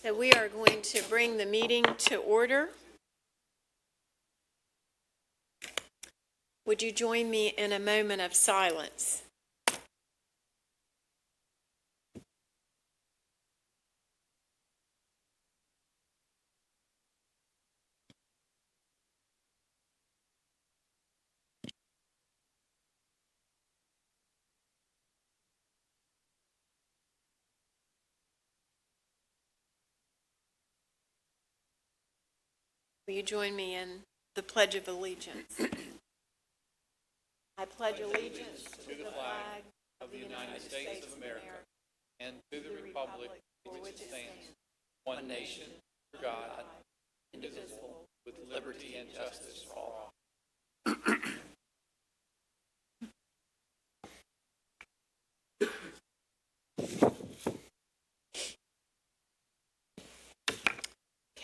So we are going to bring the meeting to order. Would you join me in a moment of silence? Will you join me in the Pledge of Allegiance? I pledge allegiance to the flag of the United States of America and to the republic for which it stands, one nation, under God, indivisible, with liberty and justice for all.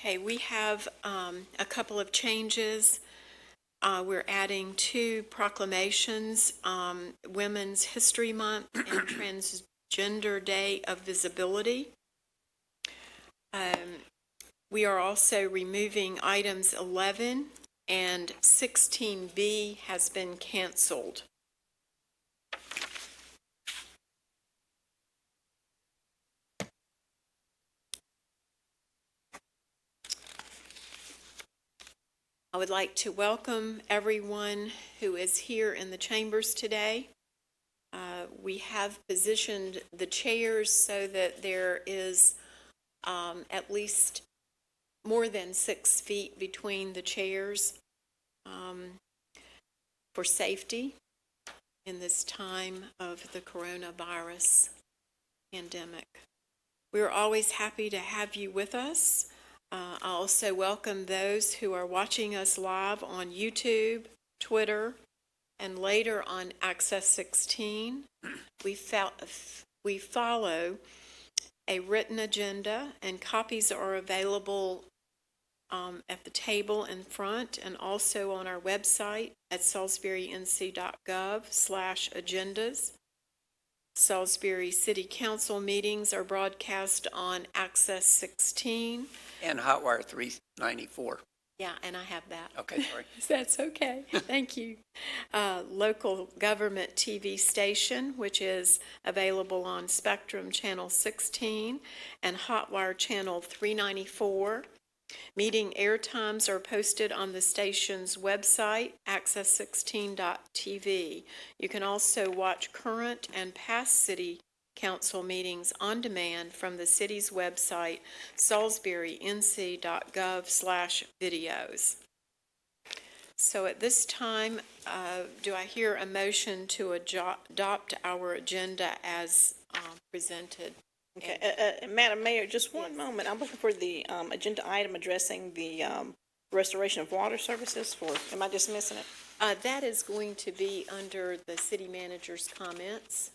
Okay, we have a couple of changes. We're adding 2 proclamations, Women's History Month and Transgender Day of Visibility. We are also removing items 11 and 16B has been canceled. I would like to welcome everyone who is here in the chambers today. We have positioned the chairs so that there is at least more than 6 feet between the chairs for safety in this time of the coronavirus pandemic. We're always happy to have you with us. I also welcome those who are watching us live on YouTube, Twitter, and later on Access 16. We follow a written agenda, and copies are available at the table in front and also on our website at salisburync.gov/agendas. Salisbury City Council meetings are broadcast on Access 16. And Hotwire 394. Yeah, and I have that. Okay, sorry. That's okay. Thank you. Local government TV station, which is available on Spectrum Channel 16 and Hotwire Channel 394. Meeting air times are posted on the station's website, access16.tv. You can also watch current and past city council meetings on demand from the city's website, salisburync.gov/videos. So at this time, do I hear a motion to adopt our agenda as presented? Okay, Madam Mayor, just one moment. I'm looking for the agenda item addressing the restoration of water services for, am I just missing it? That is going to be under the city manager's comments.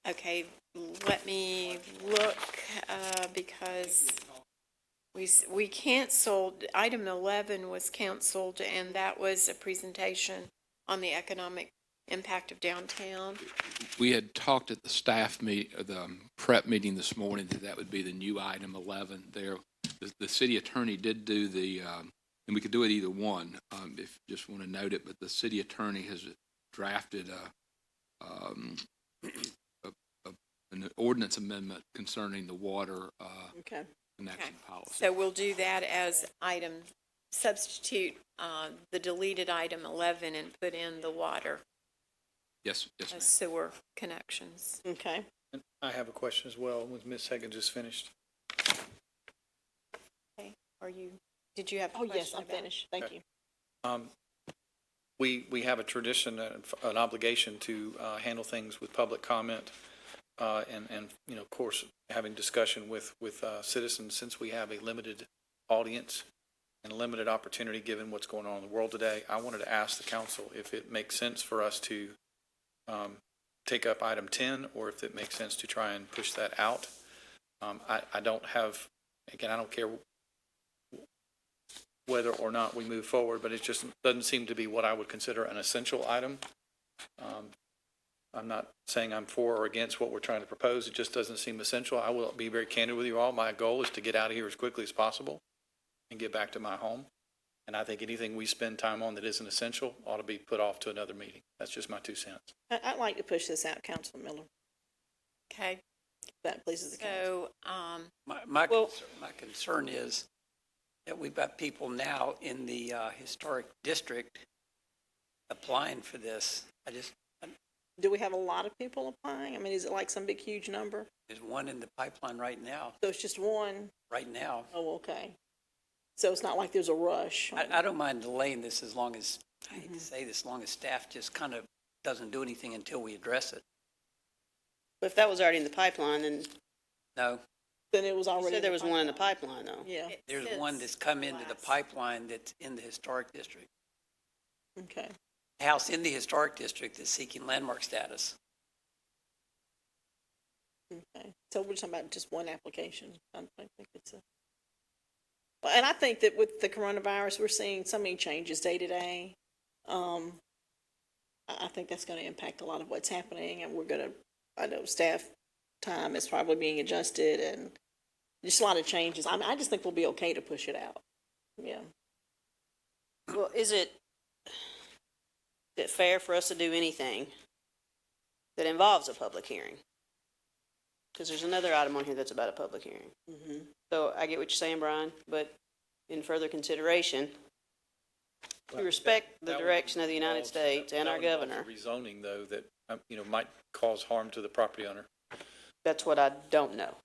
Okay, let me look because we canceled, item 11 was canceled, and that was a presentation on the economic impact of downtown. We had talked at the staff the prep meeting this morning that would be the new item 11 there. The city attorney did do the, and we could do it either one if you just want to note it, but the city attorney has drafted an ordinance amendment concerning the water connection policy. So we'll do that as item, substitute the deleted item 11 and put in the water. Yes, ma'am. Sewer connections. Okay. And I have a question as well, with Ms. Hagan just finished. Okay, did you have a Oh, question? yes, I'm finished. Thank you. We have a tradition, an obligation to handle things with public comment and you know, of course, having discussion with citizens, since we have a limited audience and limited opportunity given what's going on in the world today. I wanted to ask the council if it makes sense for us to take up item 10 or if it makes sense to try and push that out. I don't have, again, I don't care whether or not we move forward, but it just doesn't seem to be what I would consider an essential item. I'm not saying I'm for or against what we're trying to propose. It just doesn't seem essential. I will be very candid with you all. My goal is to get out of here as quickly as possible and get back to my home. And I think anything we spend time on that isn't essential ought to be put off to another meeting. That's just my 2 cents. I'd like to push this out, Councilman Miller. Okay, If that pleases the council. so, My concern is that we've got people now in the historic district applying for this. Do we have a lot of people applying? I mean, is it like some big, huge number? There's one in the pipeline right now, So it's just one? Oh, okay. So it's not like there's a rush? I don't mind delaying this as long as, I hate to say this, as long as staff just kind of doesn't do anything until we address it. But if that was already in the pipeline, then No, Then it was you already. said there was one in the pipeline, though. Yeah, there's one that's come into the pipeline that's in the historic district. okay. House in the historic district is seeking landmark status. Okay, so we're just talking about just one application. I don't think it's a. Well, and I think that with the coronavirus, we're seeing so many changes day to day. I think that's going to impact a lot of what's happening, and I know staff time is probably being adjusted, and just a lot of changes. I just think we'll be okay to push it out. Yeah. Well, is it fair for us to do anything that involves a public hearing? Because there's another item on here that's about a public hearing. Mm-hmm. So I get what you're saying, Brian, but in further consideration, we respect the direction of the United States and our governor. Rezoning, though, that, might cause harm to the property owner. That's what I don't know.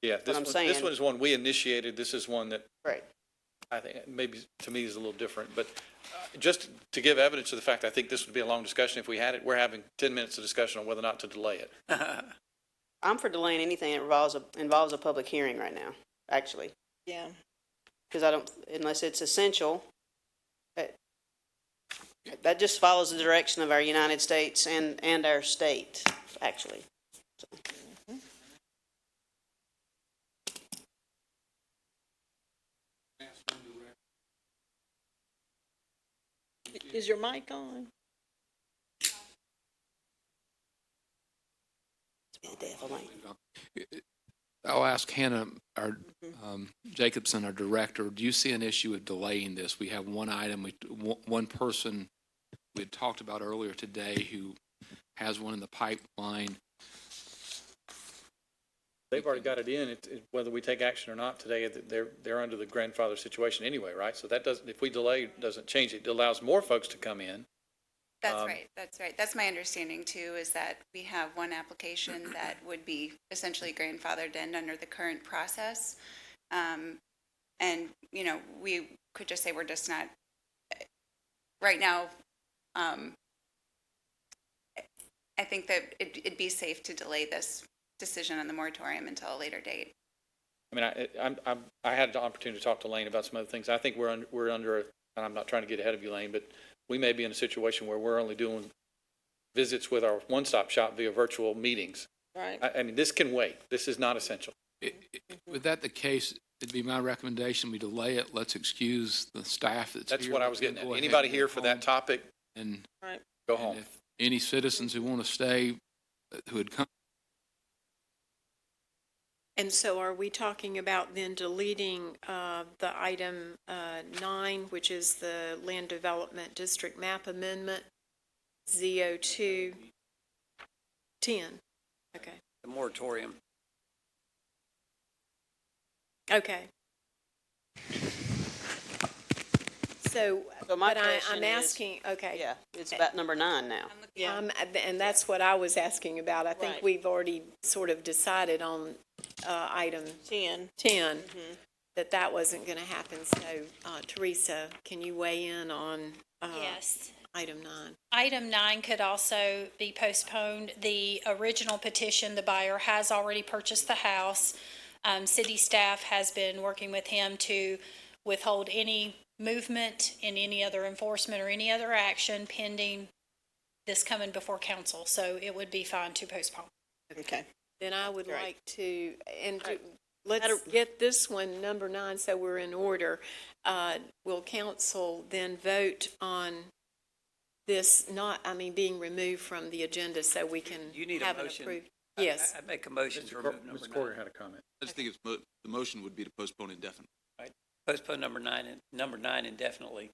Yeah, what I'm saying. This one is one we initiated. This is one that Right. I think maybe to me is a little different, but just to give evidence of the fact, I think this would be a long discussion if we had it. We're having 10 minutes of discussion on whether or not to delay it. I'm for delaying anything that involves a public hearing right now, actually. Yeah. Because unless it's essential, that just follows the direction of our United States and our state, actually. Is your mic on? Definitely. I'll ask Hannah, Jacobson, our director, do you see an issue with delaying this? We have one item, one person we had talked about earlier today who has one in the pipeline. They've already got it in. Whether we take action or not today, they're under the grandfather situation anyway, right? So that doesn't, if we delay, it doesn't change it. It allows more folks to come in. That's right, that's right. That's my understanding too, is that we have one application that would be essentially grandfathered in under the current process. And, we could just say we're just not, right now, I think that it'd be safe to delay this decision on the moratorium until a later date. I mean, I had the opportunity to talk to Lane about some other things. I think we're under, and I'm not trying to get ahead of you, Lane, but we may be in a situation where we're only doing visits with our one-stop shop via virtual meetings. Right. I mean, this can wait. This is not essential. With that the case, it'd be my recommendation we delay it. Let's excuse the staff that's here. That's what I was getting at. Go ahead Anybody and here go for that home. topic, And go and home. if any citizens who want to stay, who had come. and so are we talking about then deleting the item 9, which is the Land Development District Map Amendment, ZO2 10? Okay. The moratorium. Okay. So, So my but question I'm is- asking, okay. Yeah, it's about number 9 now. Yeah. And that's what I was asking about. I think Right. we've already sort of decided on item 10. 10, that wasn't going to happen. So, Teresa, can you weigh in on Yes. item 9? Item 9 could also be postponed. The original petition, the buyer has already purchased the house. City staff has been working with him to withhold any movement in any other enforcement or any other action pending this coming before council. So it would be fine to postpone. Okay. Then I would Right. like to, and let's get this one, number 9, so we're in order. Will council then vote on this being removed from the agenda so we can You need a have an motion. approved? Yes. I make a motion to remove number Mr. Corder 9. had a comment. I just think the motion would be to postpone indefinitely. Postpone number 9 indefinitely.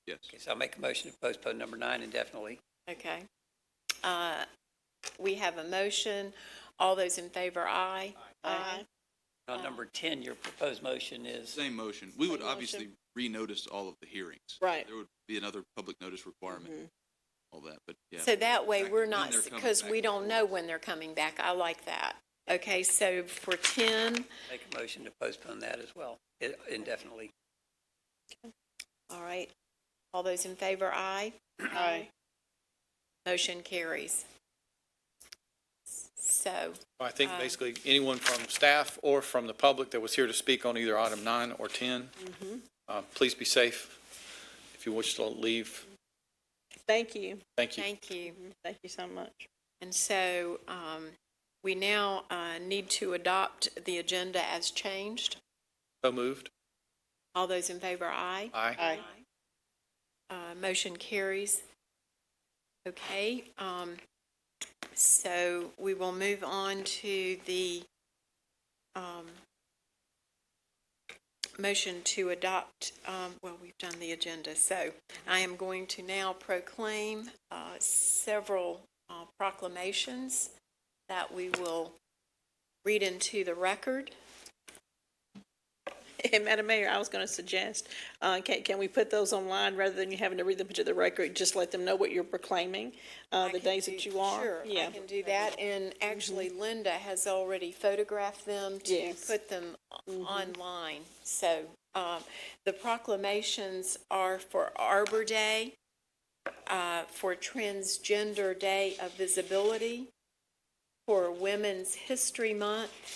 Yes. Okay, so I'll make a motion to postpone number 9 indefinitely. Okay. We have a motion. All those in favor, aye. Aye. On number 10, your proposed motion is, Same motion. We would Same obviously renotice all of the hearings. Right. There would be another public notice requirement, all that, but yeah. So that way, we're When not, they're coming because back we and don't forth. know when they're coming back. I like that. Okay, so for 10, make a motion to postpone that as well, indefinitely. all right. All those in favor, aye. Aye. Motion carries. So, I think basically anyone from staff or from the public that was here to speak on either item 9 or 10, please be safe. If you wish to leave, Thank you. thank you. thank you. Thank you so much. And so, we now need to adopt the agenda as changed. So moved. All those in favor, aye. Aye. Motion carries. Okay, so we will move on to the motion to adopt, we've done the agenda, so I am going to now proclaim several proclamations that we will read into the record. And Madam Mayor, I was going to suggest, can we put those online rather than you having to read them to the record? Just let them know what you're proclaiming, the days that you are. Sure, Yeah. I can do that, and actually Linda has already photographed them to Yes. put them online. So, the proclamations are for Arbor Day, for Transgender Day of Visibility, for Women's History Month,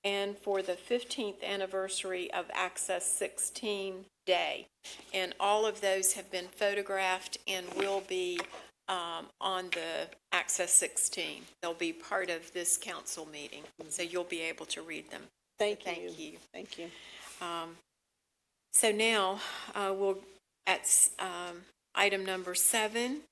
and for the 15th anniversary of Access 16 Day. And all of those have been photographed and will be on the Access 16. They'll be part of this council meeting, so you'll be able to read them. Thank Thank you. you. Thank you. So now, we'll, at item number 7,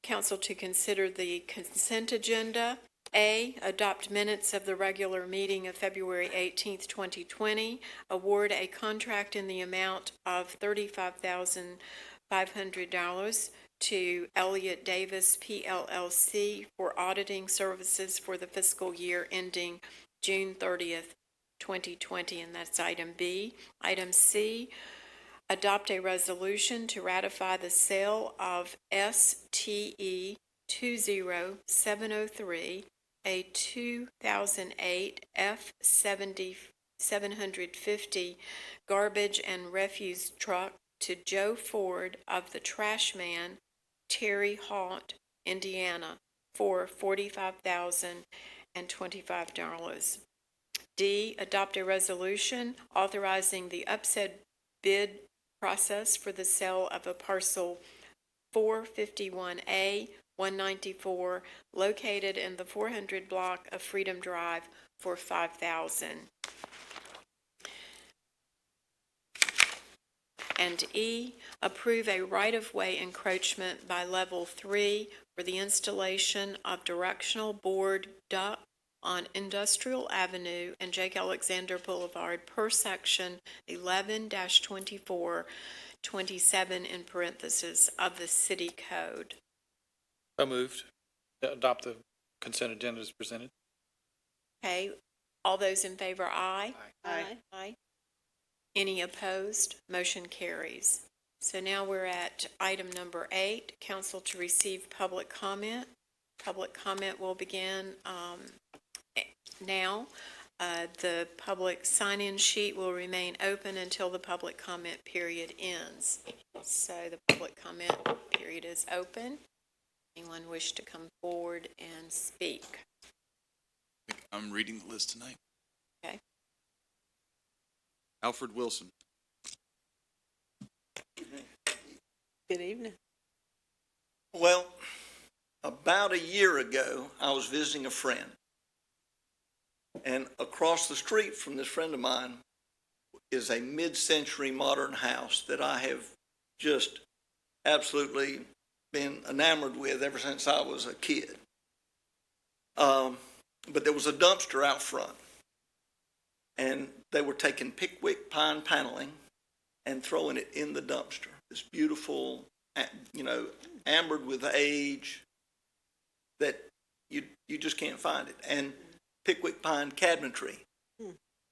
council to consider the consent agenda. A, adopt minutes of the regular meeting of February 18th, 2020. Award a contract in the amount of $35,500 to Elliott Davis PLLC for auditing services for the fiscal year ending June 30th, 2020, and that's item B. Item C, adopt a resolution to ratify the sale of STE 20703, a 2008 F750 garbage and refuse truck to Joe Ford of the Trash Man, Terry Haunt, Indiana, for $45,025. D, adopt a resolution authorizing the upset bid process for the sale of a parcel 451A 194 located in the 400 block of Freedom Drive for $5,000. And E, approve a right-of-way encroachment by Level 3 for the installation of directional board duct on Industrial Avenue and Jake Alexander Boulevard per section 11-2427 in parentheses of the city code. So moved. Adopt the consent agenda as presented. Okay, all those in favor, aye. Aye. Aye. Any opposed? Motion carries. So now we're at item number 8, council to receive public comment. Public comment will begin now. The public sign-in sheet will remain open until the public comment period ends. So the public comment period is open. Anyone wish to come forward and speak? I think I'm reading the list tonight. Okay. Alfred Wilson. Good evening. Well, about a year ago, I was visiting a friend. And across the street from this friend of mine is a mid-century modern house that I have just absolutely been enamored with ever since I was a kid. But there was a dumpster out front, and they were taking Pickwick pine paneling and throwing it in the dumpster. This beautiful, ambered with age that you just can't find it. And Pickwick pine cabinetry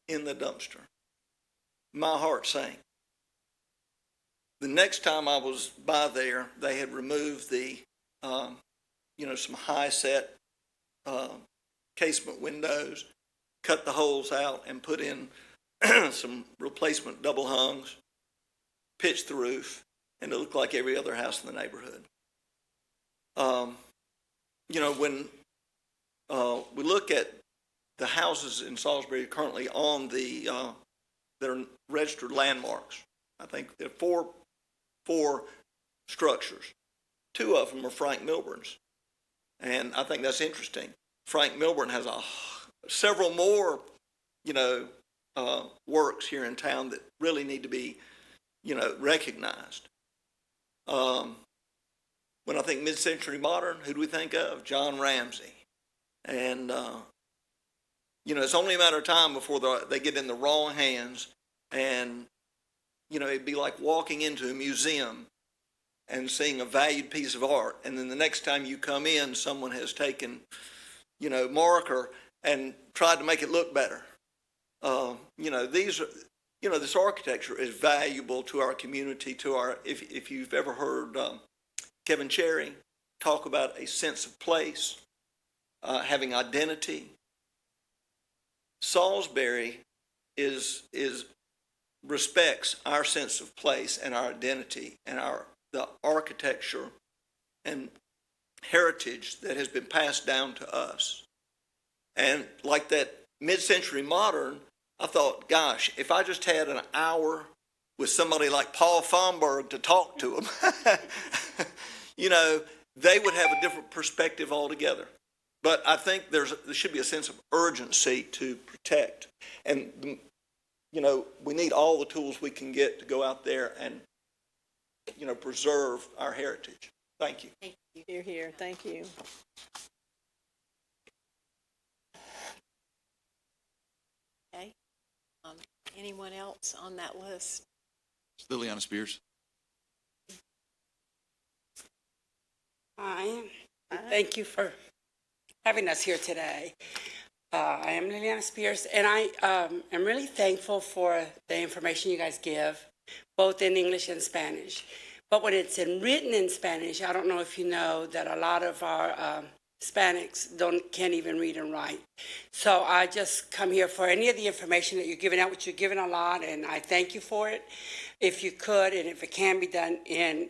in the dumpster. My heart sank. The next time I was by there, they had removed the, some high set casement windows, cut the holes out, and put in some replacement double hungs, pitched the roof, and it looked like every other house in the neighborhood. When we look at the houses in Salisbury currently on the that are registered landmarks, I think there are four structures. Two of them are Frank Milburn's, and I think that's interesting. Frank Milburn has several more, works here in town that really need to be, recognized. When I think mid-century modern, who do we think of? John Ramsey. And, it's only a matter of time before they get in the wrong hands, and, it'd be like walking into a museum and seeing a valued piece of art, and then the next time you come in, someone has taken, marker and tried to make it look better. This architecture is valuable to our community, if you've ever heard Kevin Cherry talk about a sense of place, having identity. Salisbury respects our sense of place and our identity and the architecture and heritage that has been passed down to us. And like that mid-century modern, I thought, gosh, if I just had an hour with somebody like Paul Fomberg to talk to them, they would have a different perspective altogether. But I think there should be a sense of urgency to protect. And, we need all the tools we can get to go out there and, preserve our heritage. Thank you. Hear, hear. Thank you. Okay. Anyone else on that list? It's Liliana Spears. Hi. Thank you for having us here today. I am Liliana Spears, and I am really thankful for the information you guys give, both in English and Spanish. But when it's written in Spanish, I don't know if you know that a lot of our Hispanics can't even read and write. So I just come here for any of the information that you're giving out, which you're giving a lot, and I thank you for it. If you could, and if it can be done in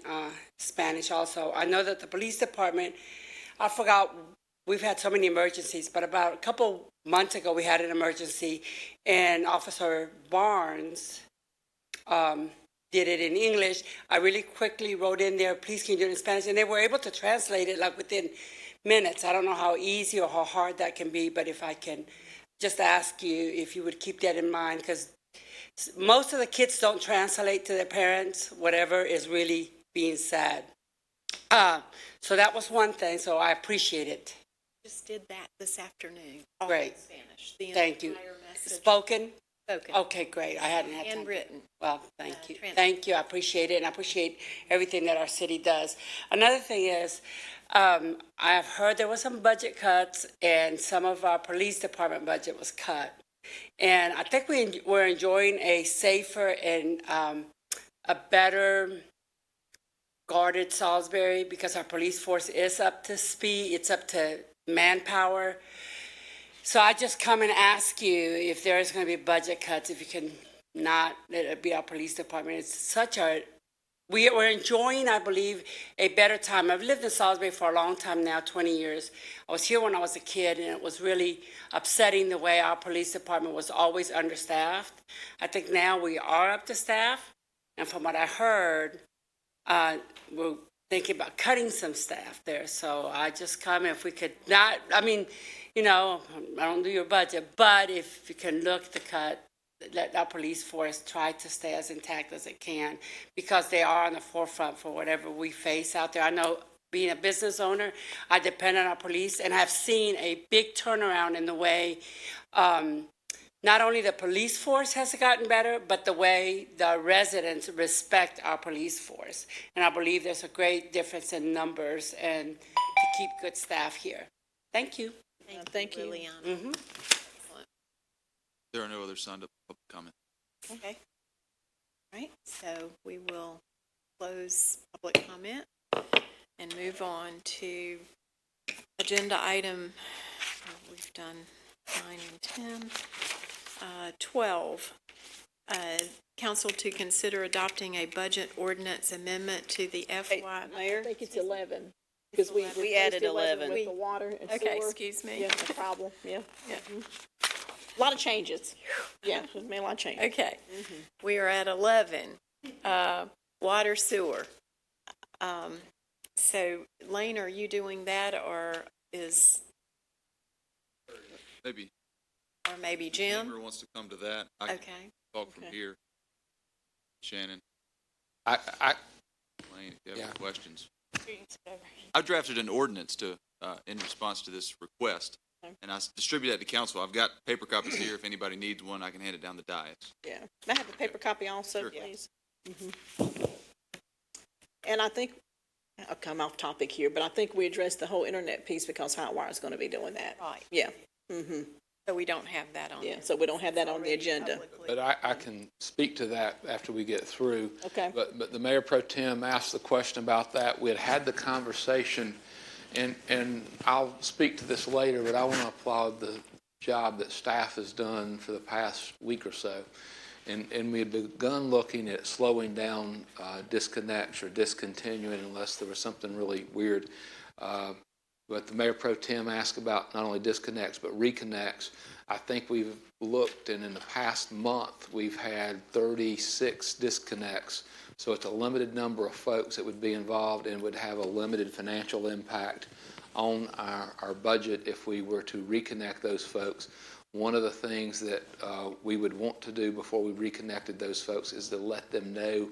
Spanish also. I know that the police department, I forgot, we've had so many emergencies, but about a couple months ago we had an emergency, and Officer Barnes did it in English. I really quickly wrote in there, please can you do it in Spanish, and they were able to translate it like within minutes. I don't know how easy or how hard that can be, but if I can just ask you if you would keep that in mind, because most of the kids don't translate to their parents, whatever is really being said. So that was one thing, so I appreciate it. Just did that this afternoon. Great. Spanish. The Thank you. entire message. Spoken? Spoken. Okay, great. I hadn't had time. And written. Well, thank you. translated. Thank you. I appreciate it, and I appreciate everything that our city does. Another thing is, I've heard there were some budget cuts, and some of our police department budget was cut. And I think we're enjoying a safer and a better guarded Salisbury because our police force is up to speed. It's up to manpower. So I just come and ask you if there is going to be budget cuts, if you can not let it be our police department. It's such we're enjoying, I believe, a better time. I've lived in Salisbury for a long time now, 20 years. I was here when I was a kid, and it was really upsetting the way our police department was always understaffed. I think now we are up to staff, and from what I heard, we're thinking about cutting some staff there. So I just come, if we could not, you know, I don't do your budget, but if you can look to cut, let our police force try to stay as intact as it can, because they are on the forefront for whatever we face out there. I know, being a business owner, I depend on our police, and I've seen a big turnaround in the way not only the police force has gotten better, but the way the residents respect our police force. And I believe there's a great difference in numbers and to keep good staff here. Thank you. Thank you. Liliana. Mhm. Excellent. There are no other signed up public comment. Okay. All right, so we will close public comment and move on to agenda item, we've done 9 and 10. 12, council to consider adopting a budget ordinance amendment to the FY. Mayor? I think it's 11, because we We added replaced 11. with the water and sewer. Okay, excuse me. Yeah, no problem, yeah. Yeah. A lot of changes. Yeah, there's been a lot of changes. Okay, we are at 11, water sewer. So Lane, are you doing that, or maybe Jim? Whoever wants to come to that, I can Okay, talk from Okay. here. Shannon, I, Lane, if you have Yeah. any questions. I drafted an ordinance to, in response to this request, and I distribute that to council. I've got paper copies here. If anybody needs one, I can hand it down the dais. Yeah. May I have a paper copy also, Sure. please? And I think, I'll come off topic here, but I think we addressed the whole internet piece because Hotwire is going to be doing that. right. Yeah. Mm-hmm. So we don't have that on. Yeah, so we don't have that on the agenda. but I can speak to that after we get through. Okay. But the Mayor Pro Tem asked the question about that. We had the conversation, and I'll speak to this later, but I want to applaud the job that staff has done for the past week or so. And we had begun looking at slowing down disconnects or discontinuing unless there was something really weird. But the Mayor Pro Tem asked about not only disconnects, but reconnects. I think we've looked, and in the past month, we've had 36 disconnects. So it's a limited number of folks that would be involved and would have a limited financial impact on our budget if we were to reconnect those folks. One of the things that we would want to do before we reconnected those folks is to let them know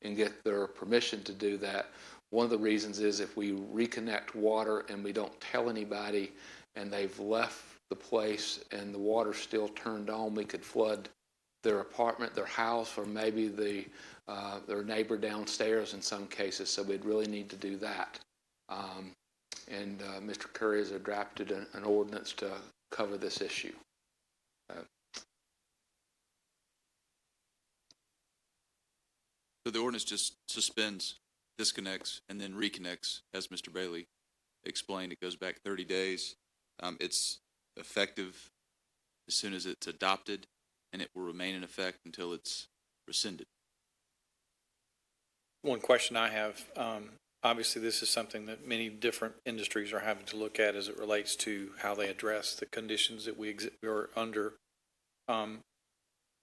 and get their permission to do that. One of the reasons is if we reconnect water and we don't tell anybody and they've left the place and the water's still turned on, we could flood their apartment, their house, or maybe their neighbor downstairs in some cases. So we'd really need to do that. And Mr. Curry has drafted an ordinance to cover this issue. So the ordinance just suspends disconnects and then reconnects, as Mr. Bailey explained. It goes back 30 days. It's effective as soon as it's adopted, and it will remain in effect until it's rescinded. One question I have, obviously this is something that many different industries are having to look at as it relates to how they address the conditions that we are under.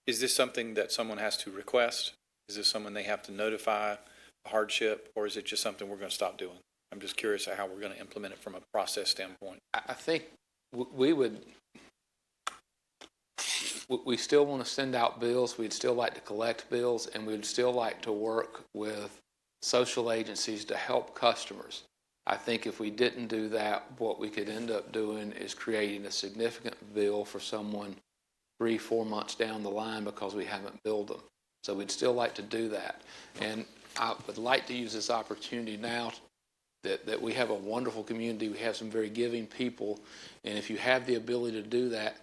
Is this something that someone has to request? Is this someone they have to notify a hardship, or is it just something we're going to stop doing? I'm just curious how we're going to implement it from a process standpoint. I think we still want to send out bills. We'd still like to collect bills, and we'd still like to work with social agencies to help customers. I think if we didn't do that, what we could end up doing is creating a significant bill for someone 3-4 months down the line because we haven't billed them. So we'd still like to do that. And I would like to use this opportunity now that we have a wonderful community. We have some very giving people. And if you have the ability to do that,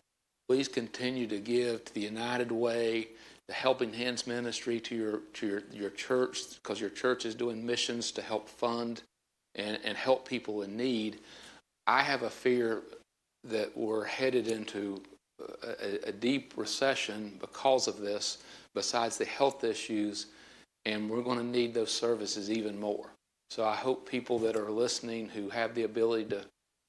please continue to give to the United Way, the Helping Hands Ministry, to your church, because your church is doing missions to help fund and help people in need. I have a fear that we're headed into a deep recession because of this, besides the health issues, and we're going to need those services even more. So I hope people that are listening who have the ability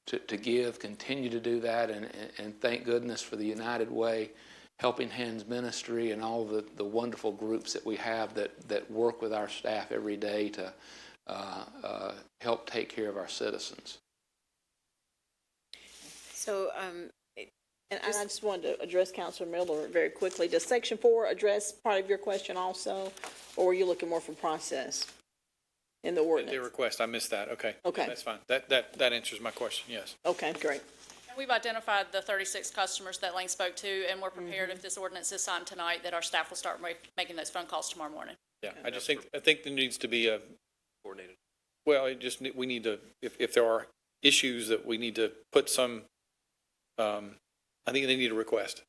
to give continue to do that, and thank goodness for the United Way, Helping Hands Ministry, and all the wonderful groups that we have that work with our staff every day to help take care of our citizens. So, And I just wanted to address Councilor Miller very quickly. Does Section 4 address part of your question also, or were you looking more for process in the The ordinance? request, I missed that. Okay. Okay. That's fine. That answers my question, yes. Okay, great. We've identified the 36 customers that Lane spoke to, and we're prepared if this ordinance is signed tonight, that our staff will start making those phone calls tomorrow morning. Yeah, I think there needs to be a. Coordinated. Well, we need to, if there are issues that we need to put some, I think they need a request,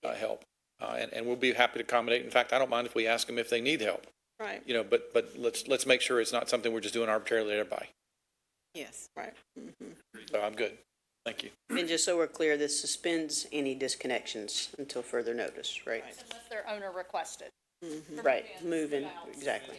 help. And we'll be happy to accommodate. In fact, I don't mind if we ask them if they need help, Right, you know, but let's make sure it's not something we're just doing arbitrarily to everybody. yes. right. So I'm good. Thank you. And just so we're clear, this suspends any disconnections until further notice, right? Unless their owner requested. Right, moving, exactly.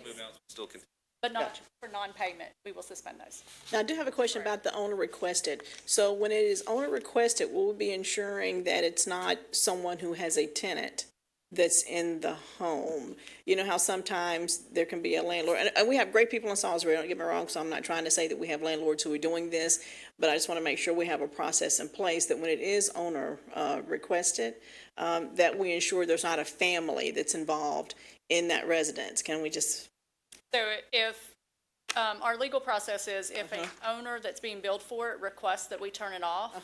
But not for non-payment, we will suspend those. Now, I do have a question about the owner requested. So when it is owner requested, will we be ensuring that it's not someone who has a tenant that's in the home? You know how sometimes there can be a landlord, and we have great people in Salisbury, don't get me wrong, so I'm not trying to say that we have landlords who are doing this, but I just want to make sure we have a process in place that when it is owner requested, that we ensure there's not a family that's involved in that residence. Can we just? So if, our legal process is if an owner that's being billed for it requests that we turn it off,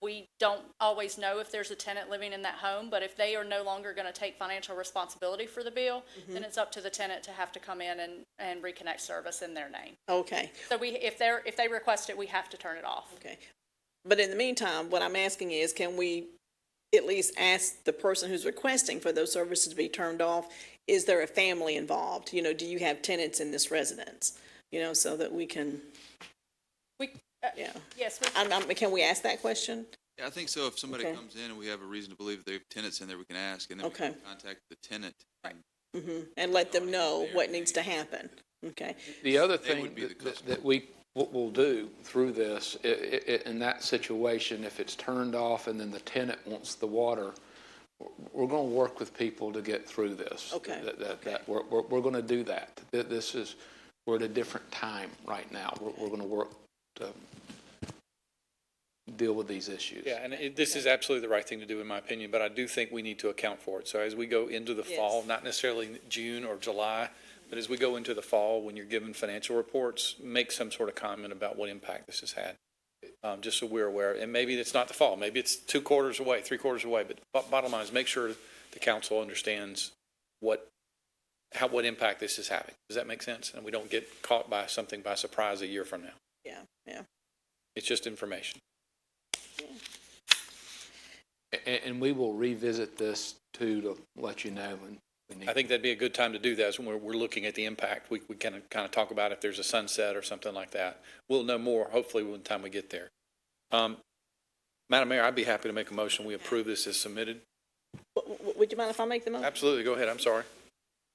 we don't always know if there's a tenant living in that home, but if they are no longer going to take financial responsibility for the bill, then it's up to the tenant to have to come in and reconnect service in their name. Okay, So if they request it, we have to turn it off. okay. But in the meantime, what I'm asking is, can we at least ask the person who's requesting for those services to be turned off, is there a family involved? You know, do you have tenants in this residence? You know, so that we can, yeah. Yes, Can we ask that question? Yeah, I think so. If somebody Okay. comes in and we have a reason to believe they have tenants in there, we can ask, and then we Okay. can contact the tenant. Right. And let them know what needs to happen. Okay, The other They thing would be the that customer. what we'll do through this, in that situation, if it's turned off and then the tenant wants the water, we're going to work with people to get through this. Okay, We're going to do that. We're at a different time right now. We're going to work to deal with these issues. Yeah, and this is absolutely the right thing to do, in my opinion, but I do think we need to account for it. So as we go into the fall, not necessarily June or July, but as we go into the fall, when you're given financial reports, make some sort of comment about what impact this has had, just so we're aware. And maybe it's not the fall, maybe it's 2 quarters away, 3 quarters away, but bottom line is make sure the council understands what impact this is having. Does that make sense? And we don't get caught by something by surprise a year from now. yeah. It's just information. And we will revisit this too, to let you know when we need. I think that'd be a good time to do that, is when we're looking at the impact. We can kind of talk about if there's a sunset or something like that. We'll know more, hopefully, by the time we get there. Madam Mayor, I'd be happy to make a motion. We approve this as submitted. Would you mind if I make the motion? Absolutely, go ahead, I'm sorry.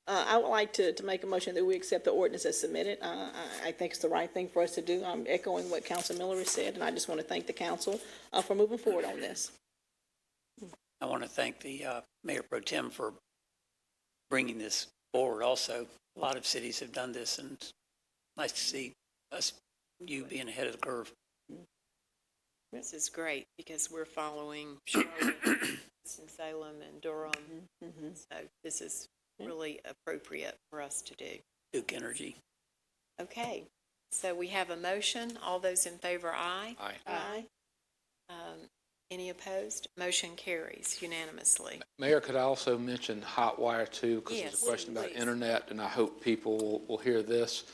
I would like to make a motion that we accept the ordinance as submitted. I think it's the right thing for us to do. I'm echoing what Council Miller has said, and I just want to thank the council for moving forward on this. I want to thank the Mayor Pro Tem for bringing this forward also. A lot of cities have done this, and it's nice to see you being ahead of the curve. This is great because we're following Charlotte, and Salem, and Durham. So this is really appropriate for us to do. Duke Energy. Okay, so we have a motion. All those in favor, aye. Aye. Aye. Any opposed? Motion carries unanimously. Mayor, could I also mention hot wire too? Because there's Yes, a question about please. internet, and I hope people will hear this.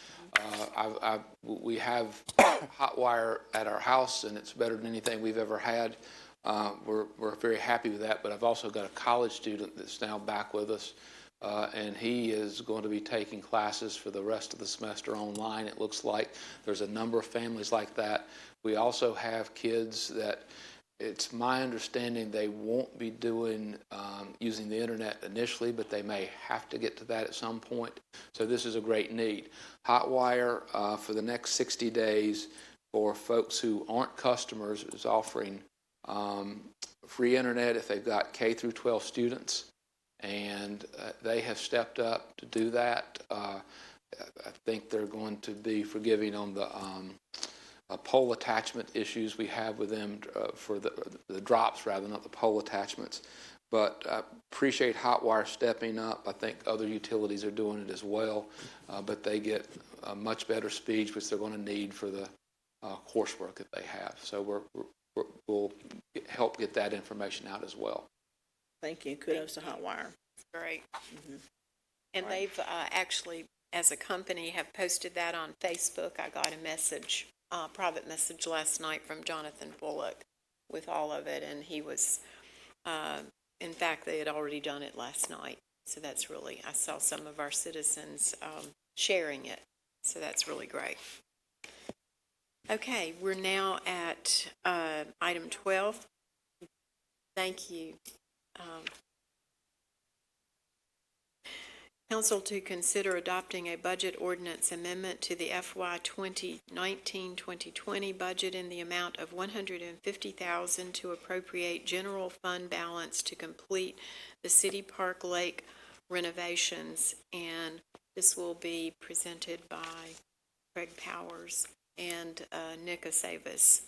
We have hot wire at our house, and it's better than anything we've ever had. We're very happy with that, but I've also got a college student that's now back with us, and he is going to be taking classes for the rest of the semester online. It looks like there's a number of families like that. We also have kids that it's my understanding they won't be doing using the internet initially, but they may have to get to that at some point. So this is a great need. Hotwire for the next 60 days for folks who aren't customers is offering free internet if they've got K through 12 students, and they have stepped up to do that. I think they're going to be forgiving on the pole attachment issues we have with them for the drops, rather, not the pole attachments. But I appreciate Hotwire stepping up. I think other utilities are doing it as well, but they get much better speeds, which they're going to need for the coursework that they have. So we'll help get that information out as well. Thank you. Kudos to Hotwire. Great. And they've actually, as a company, have posted that on Facebook. I got a message, private message last night from Jonathan Bullock with all of it, and he was, in fact, they had already done it last night. So that's really, I saw some of our citizens sharing it. So that's really great. Okay, we're now at item 12. Thank you. Council to consider adopting a budget ordinance amendment to the FY 2019-2020 budget in the amount of $150,000 to appropriate general fund balance to complete the City Park Lake renovations. And this will be presented by Craig Powers and Nick Aceves.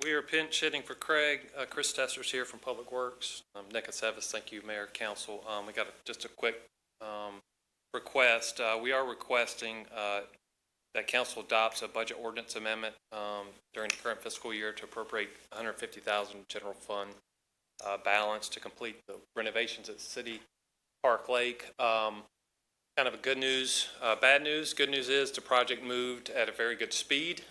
We are pinch hitting for Craig. Chris Tesser's here from Public Works. Nick Aceves, thank you, Mayor, Council. We got just a quick request. We are requesting that Council adopts a budget ordinance amendment during the current fiscal year to appropriate $150,000 general fund balance to complete the renovations at City Park Lake. Kind of a good news, bad news. Good news is the project moved at a very good speed.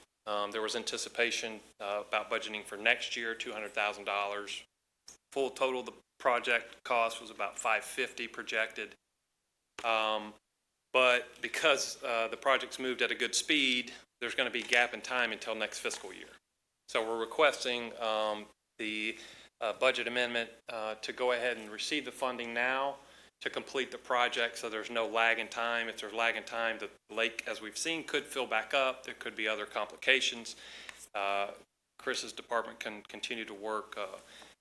There was anticipation about budgeting for next year, $200,000. Full total, the project cost was about $550 projected. But because the project's moved at a good speed, there's going to be a gap in time until next fiscal year. So we're requesting the budget amendment to go ahead and receive the funding now to complete the project, so there's no lag in time. If there's lag in time, the lake, as we've seen, could fill back up. There could be other complications. Chris's department can continue to work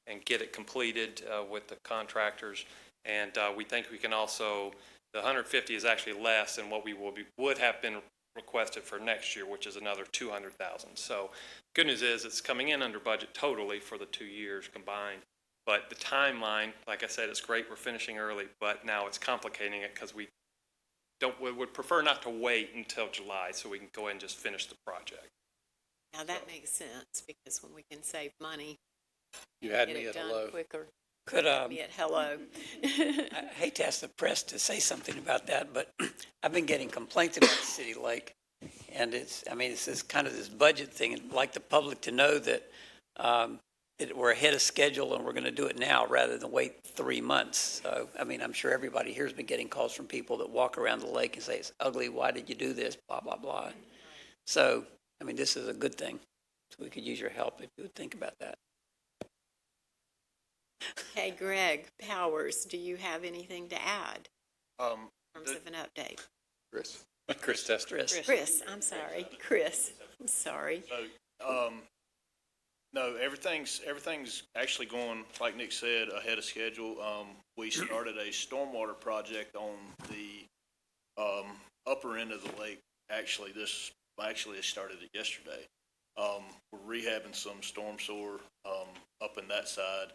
and get it completed with the contractors. And we think we can also, the 150 is actually less than what we would have been requested for next year, which is another 200,000. So good news is it's coming in under budget totally for the 2 years combined. But the timeline, like I said, it's great. We're finishing early, but now it's complicating it because we would prefer not to wait until July so we can go ahead and just finish the project. Now that makes sense, because when we can save money, You had get me it at done hello. quicker. Could, Me at hello. I hate to ask the press to say something about that, but I've been getting complaints about City Lake. And it's this kind of this budget thing. I'd like the public to know that we're ahead of schedule and we're going to do it now rather than wait 3 months. So, I'm sure everybody here has been getting calls from people that walk around the lake and say, it's ugly, why did you do this, blah, blah, blah. So, this is a good thing. So we could use your help if you would think about that. Hey, Greg Powers, do you have anything to add in terms of an update? Chris Tester. Chris, I'm sorry. Chris, I'm sorry. No, everything's actually going, like Nick said, ahead of schedule. We started a stormwater project on the upper end of the lake. Actually, it started it yesterday. We're rehabbing some storm sewer up in that side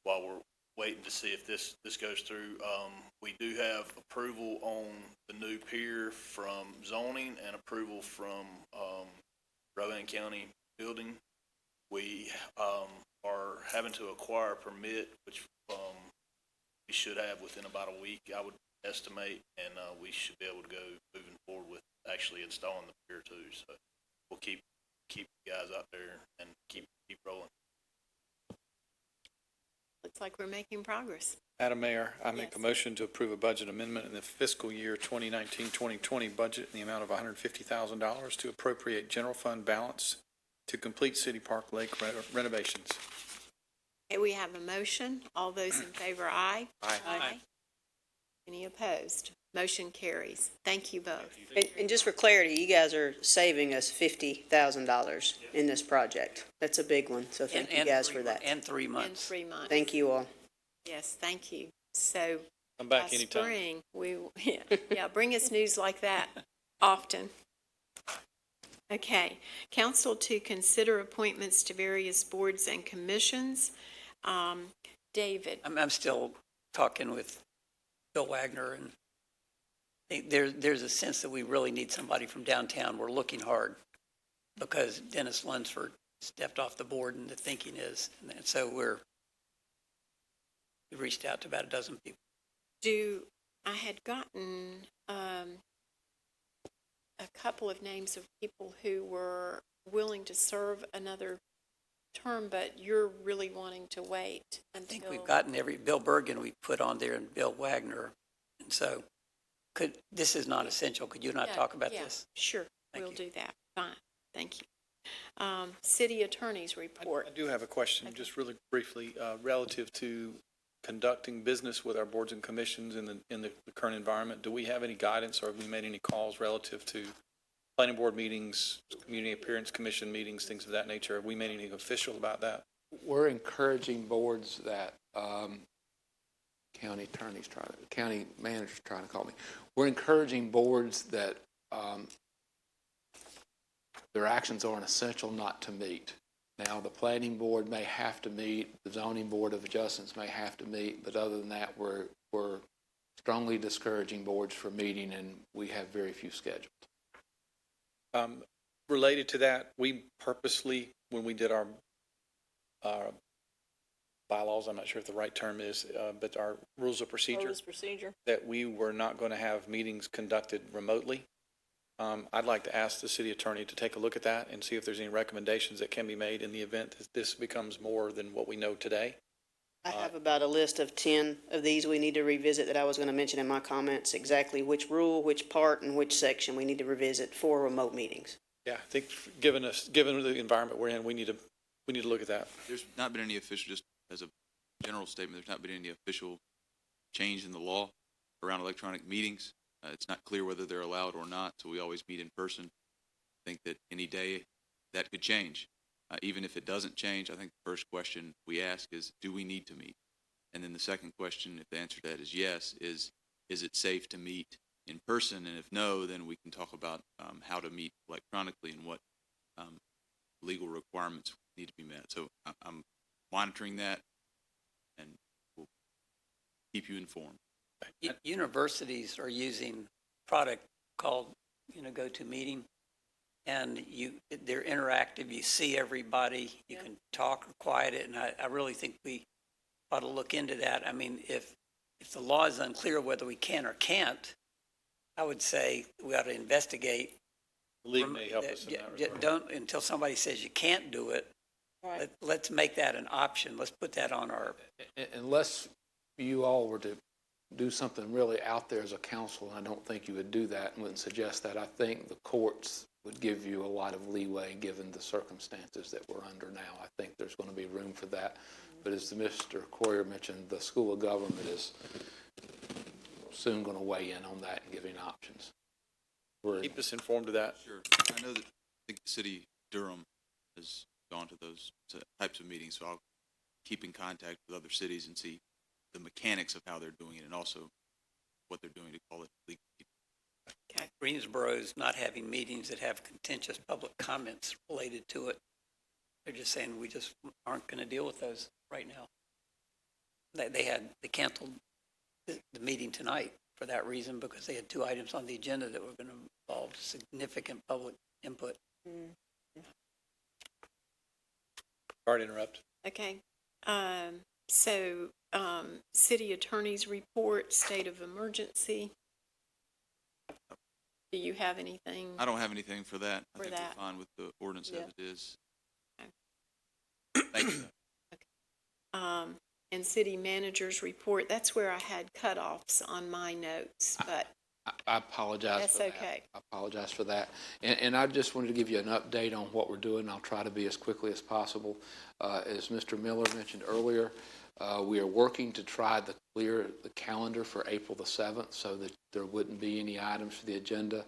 while we're waiting to see if this goes through. We do have approval on the new pier from zoning and approval from Rowan County Building. We are having to acquire a permit, which we should have within about a week, I would estimate, and we should be able to go moving forward with actually installing the pier too. So we'll keep you guys out there and keep rolling. Looks like we're making progress. Madam Mayor, I make a Yes. motion to approve a budget amendment in the fiscal year 2019-2020 budget in the amount of $150,000 to appropriate general fund balance to complete City Park Lake renovations. Okay, we have a motion. All those in favor, aye. Aye. Any opposed? Motion carries. Thank you both. And just for clarity, you guys are saving us $50,000 in this project. That's a big one, so thank you guys for that. And 3 In months. 3 months. Thank you all. Yes, thank you. So Come by back anytime. spring, bring us news like that often. Okay, council to consider appointments to various boards and commissions. David, I'm still talking with Bill Wagner, and there's a sense that we really need somebody from downtown. We're looking hard because Dennis Lunsford stepped off the board, and the thinking is, and so we reached out to about a dozen people. I had gotten a couple of names of people who were willing to serve another term, but you're really wanting to wait I think until. we've gotten Bill Bergen we put on there and Bill Wagner. And so this is not essential. Could you not talk about this? Sure, Thank we'll you. do that. Fine, thank you. City attorney's report. I do have a question, just really briefly, relative to conducting business with our boards and commissions in the current environment. Do we have any guidance, or have we made any calls relative to planning board meetings, community appearance commission meetings, things of that nature? Have we made anything official about that? We're encouraging boards that, county manager's trying to call me. We're encouraging boards that, their actions aren't essential not to meet. Now, the planning board may have to meet, the zoning board of adjustments may have to meet, but other than that, we're strongly discouraging boards from meeting, and we have very few scheduled. Related to that, we purposely, when we did our bylaws, I'm not sure if the right term is, but our rules of procedure, that we were not going to have meetings conducted remotely. I'd like to ask the city attorney to take a look at that and see if there's any recommendations that can be made in the event that this becomes more than what we know today. I have about a list of 10 of these we need to revisit that I was going to mention in my comments, exactly which rule, which part, and which section we need to revisit for remote meetings. Yeah, I think given the environment we're in, we need to look at that. There's not been any official, just as a general statement, there's not been any official change in the law around electronic meetings. It's not clear whether they're allowed or not, so we always meet in person. I think that any day that could change. Even if it doesn't change, I think the first question we ask is, do we need to meet? And then the second question, if the answer to that is yes, is it safe to meet in person? And if no, then we can talk about how to meet electronically and what legal requirements need to be met. So I'm monitoring that, and we'll keep you informed. Universities are using a product called, GoToMeeting, and they're interactive. You see everybody. You can talk or quiet it, and I really think we ought to look into that. I mean, if the law is unclear whether we can or can't, I would say we ought to investigate. The league may help us in that regard. Don't until somebody says you can't do it. Right. Let's make that an option. Let's put that on our. Unless you all were to do something really out there as a council, I don't think you would do that and wouldn't suggest that. I think the courts would give you a lot of leeway given the circumstances that we're under now. I think there's going to be room for that. But as Mr. Coyer mentioned, the School of Government is soon going to weigh in on that and giving options. Keep us informed of that. Sure. I know that I think the city of Durham has gone to those types of meetings, so I'll keep in contact with other cities and see the mechanics of how they're doing it and also what they're doing to call it legal. Okay. Greensboro is not having meetings that have contentious public comments related to it. They're just saying we just aren't going to deal with those right now. They canceled the meeting tonight for that reason because they had 2 items on the agenda that were going to involve significant public input. Sorry to interrupt. Okay. So, city attorney's report, state of emergency. Do you have anything? I don't have anything for that. I For think that. we're fine with the ordinance as it is. Okay. Thank you. And city manager's report, that's where I had cutoffs on my notes, but I apologize that's for that. okay. I apologize for that. And I just wanted to give you an update on what we're doing. I'll try to be as quickly as possible. As Mr. Miller mentioned earlier, we are working to try to clear the calendar for April the 7th so that there wouldn't be any items for the agenda.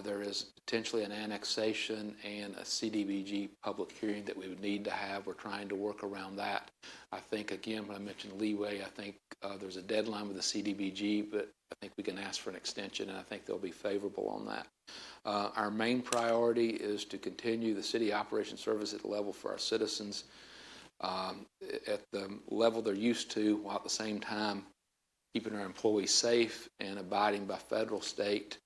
There is potentially an annexation and a CDBG public hearing that we would need to have. We're trying to work around that. I think, again, when I mentioned leeway, I think there's a deadline with the CDBG, but I think we can ask for an extension, and I think they'll be favorable on that. Our main priority is to continue the city operation service at the level for our citizens at the level they're used to, while at the same time keeping our employees safe and abiding by federal, state,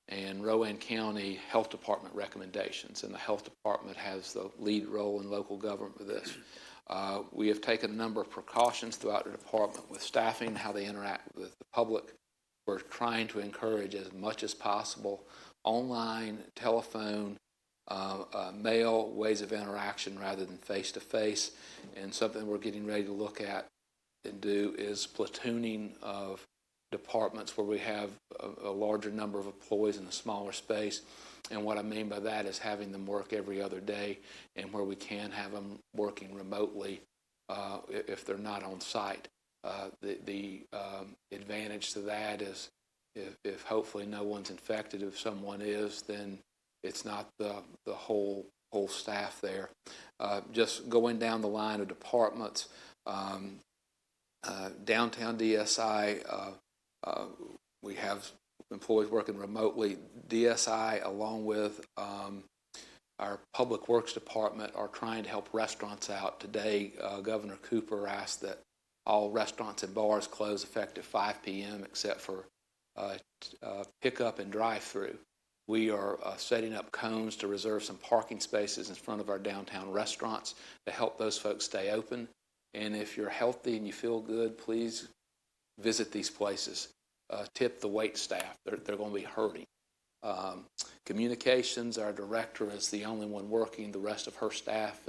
and Rowan County Health Department recommendations. And the Health Department has the lead role in local government with this. We have taken a number of precautions throughout the department with staffing, how they interact with the public. We're trying to encourage as much as possible online, telephone, mail ways of interaction rather than face-to-face. And something we're getting ready to look at and do is platooning of departments where we have a larger number of employees in a smaller space. And what I mean by that is having them work every other day, and where we can have them working remotely if they're not on site. The advantage to that is if hopefully no one's infected. If someone is, then it's not the whole staff there. Just going down the line of departments, downtown DSI, we have employees working remotely. DSI, along with our Public Works Department, are trying to help restaurants out. Today, Governor Cooper asked that all restaurants and bars close effective 5 p.m. except for pickup and drive-through. We are setting up cones to reserve some parking spaces in front of our downtown restaurants to help those folks stay open. And if you're healthy and you feel good, please visit these places. Tip the wait staff. They're going to be hurting. Communications, our director is the only one working. The rest of her staff,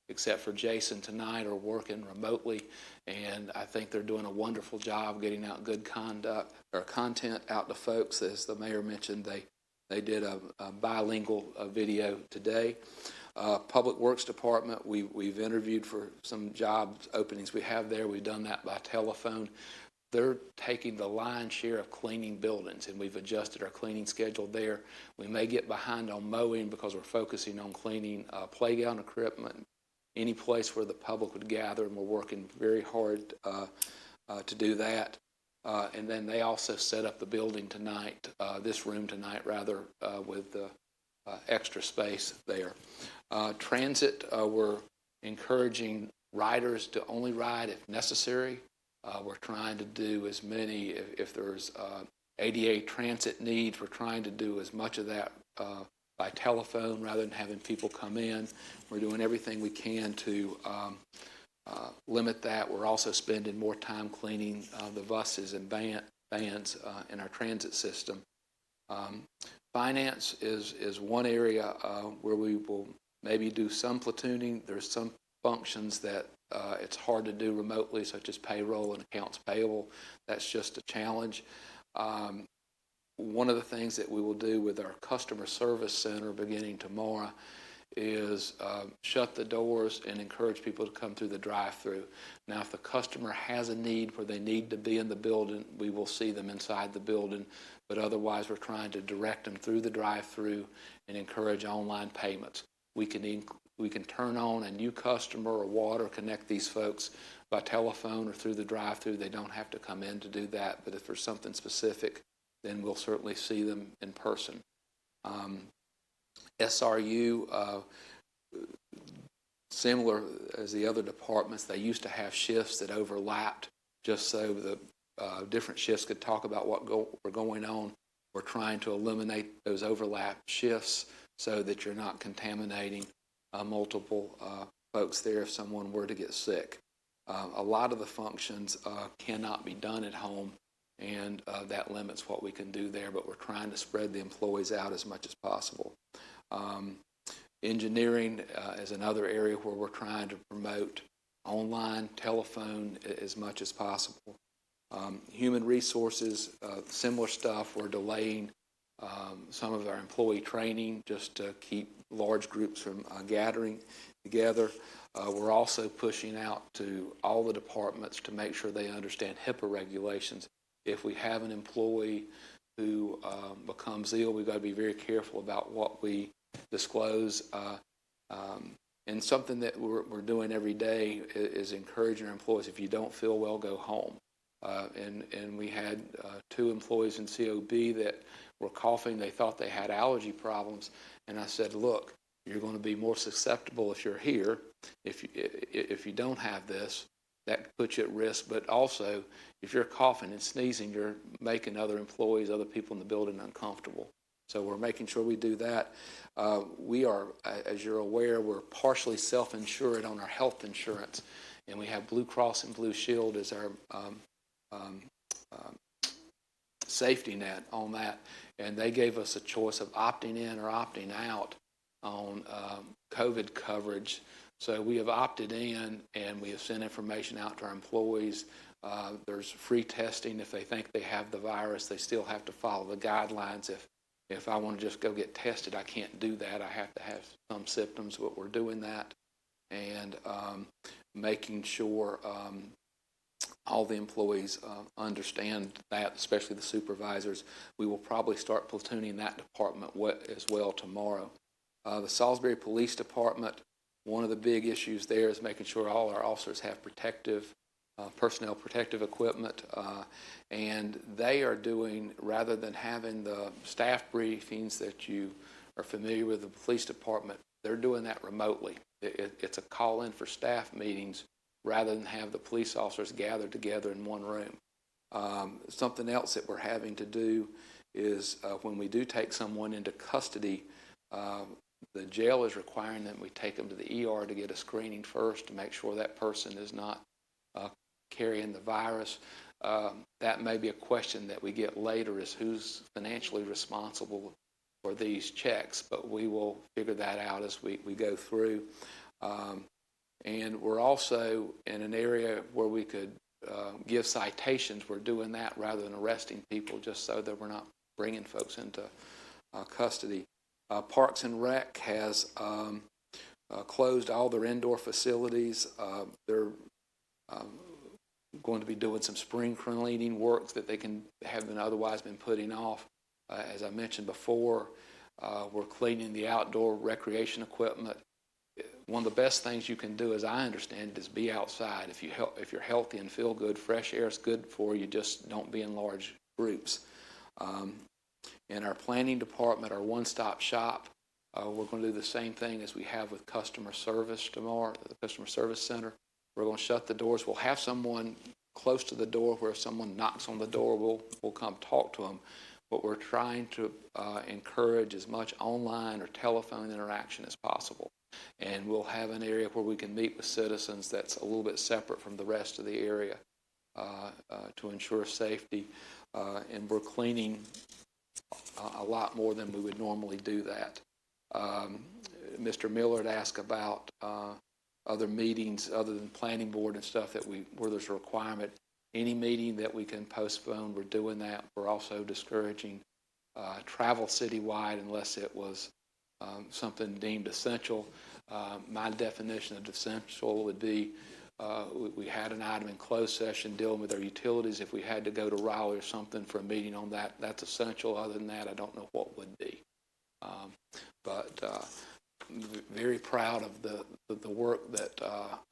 except for Jason tonight, are working remotely. And I think they're doing a wonderful job getting out good content out to folks. As the mayor mentioned, they did a bilingual video today. Public Works Department, we've interviewed for some job openings we have there. We've done that by telephone. They're taking the lion's share of cleaning buildings, and we've adjusted our cleaning schedule there. We may get behind on mowing because we're focusing on cleaning playground equipment, any place where the public would gather, and we're working very hard to do that. And then they also set up the building tonight, this room tonight rather, with the extra space there. Transit, we're encouraging riders to only ride if necessary. We're trying to do as many, if there's ADA transit needs, we're trying to do as much of that by telephone rather than having people come in. We're doing everything we can to limit that. We're also spending more time cleaning the buses and vans in our transit system. Finance is one area where we will maybe do some platooning. There's some functions that it's hard to do remotely, such as payroll and accounts payable. That's just a challenge. One of the things that we will do with our customer service center beginning tomorrow is shut the doors and encourage people to come through the drive-through. Now, if the customer has a need where they need to be in the building, we will see them inside the building, but otherwise we're trying to direct them through the drive-through and encourage online payments. We can turn on a new customer or water, connect these folks by telephone or through the drive-through. They don't have to come in to do that, but if there's something specific, then we'll certainly see them in person. SRU, similar as the other departments, they used to have shifts that overlapped just so the different shifts could talk about what were going on. We're trying to eliminate those overlap shifts so that you're not contaminating multiple folks there if someone were to get sick. A lot of the functions cannot be done at home, and that limits what we can do there, but we're trying to spread the employees out as much as possible. Engineering is another area where we're trying to promote online, telephone as much as possible. Human resources, similar stuff. We're delaying some of our employee training just to keep large groups from gathering together. We're also pushing out to all the departments to make sure they understand HIPAA regulations. If we have an employee who becomes ill. We've got to be very careful about what we disclose. And something that we're doing every day is encouraging our employees, if you don't feel well, go home. And we had 2 employees in COB that were coughing. They thought they had allergy problems. And I said, look, you're going to be more susceptible if you're here. If you don't have this, that puts you at risk. But also, if you're coughing and sneezing, you're making other employees, other people in the building uncomfortable. So we're making sure we do that. We are, as you're aware, we're partially self-insured on our health insurance. And we have Blue Cross and Blue Shield as our safety net on that. And they gave us a choice of opting in or opting out on COVID coverage. So we have opted in, and we have sent information out to our employees. There's free testing. If they think they have the virus, they still have to follow the guidelines. If I want to just go get tested, I can't do that. I have to have some symptoms, but we're doing that. And making sure all the employees understand that, especially the supervisors. We will probably start platooning that department as well tomorrow. The Salisbury Police Department, one of the big issues there is making sure all our officers have personnel protective equipment, and they are doing, rather than having the staff briefings that you are familiar with the police department, they're doing that remotely. It's a call-in for staff meetings rather than have the police officers gathered together in one room. Something else that we're having to do is when we do take someone into custody, the jail is requiring that we take them to the ER to get a screening first to make sure that person is not carrying the virus. That may be a question that we get later, is who's financially responsible for these checks, but we will figure that out as we go through. And we're also in an area where we could give citations. We're doing that rather than arresting people, just so that we're not bringing folks into custody. Parks and Rec has closed all their indoor facilities. They're going to be doing some spring cleaning work that they have otherwise been putting off. As I mentioned before, we're cleaning the outdoor recreation equipment. One of the best things you can do, as I understand it, is be outside. If you're healthy and feel good, fresh air is good for you. Just don't be in large groups. In our planning department, our one-stop shop, we're going to do the same thing as we have with customer service tomorrow, the customer service center. We're going to shut the doors. We'll have someone close to the door where if someone knocks on the door, we'll come talk to them. But we're trying to encourage as much online or telephone interaction as possible. And we'll have an area where we can meet with citizens that's a little bit separate from the rest of the area to ensure safety. And we're cleaning a lot more than we would normally do that. Mr. Miller had asked about other meetings other than planning board and stuff where there's a requirement. Any meeting that we can postpone, we're doing that. We're also discouraging travel citywide unless it was something deemed essential. My definition of essential would be we had an item in closed session dealing with our utilities. If we had to go to Raleigh or something for a meeting on that, that's essential. Other than that, I don't know what would be. But very proud of the work that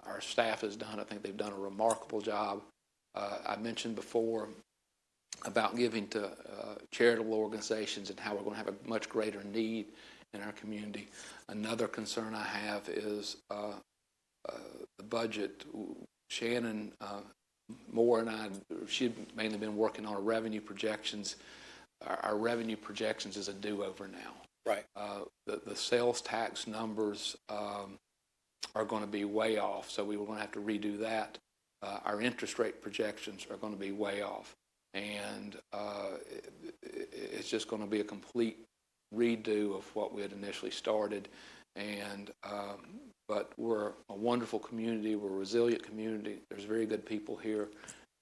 our staff has done. I think they've done a remarkable job. I mentioned before about giving to charitable organizations and how we're going to have a much greater need in our community. Another concern I have is the budget. Shannon Moore and I, she'd mainly been working on our revenue projections. Our revenue projections is a do-over now. Right. The sales tax numbers are going to be way off, so we were going to have to redo that. Our interest rate projections are going to be way off, and it's just going to be a complete redo of what we had initially started. And but we're a wonderful community. We're a resilient community. There's very good people here,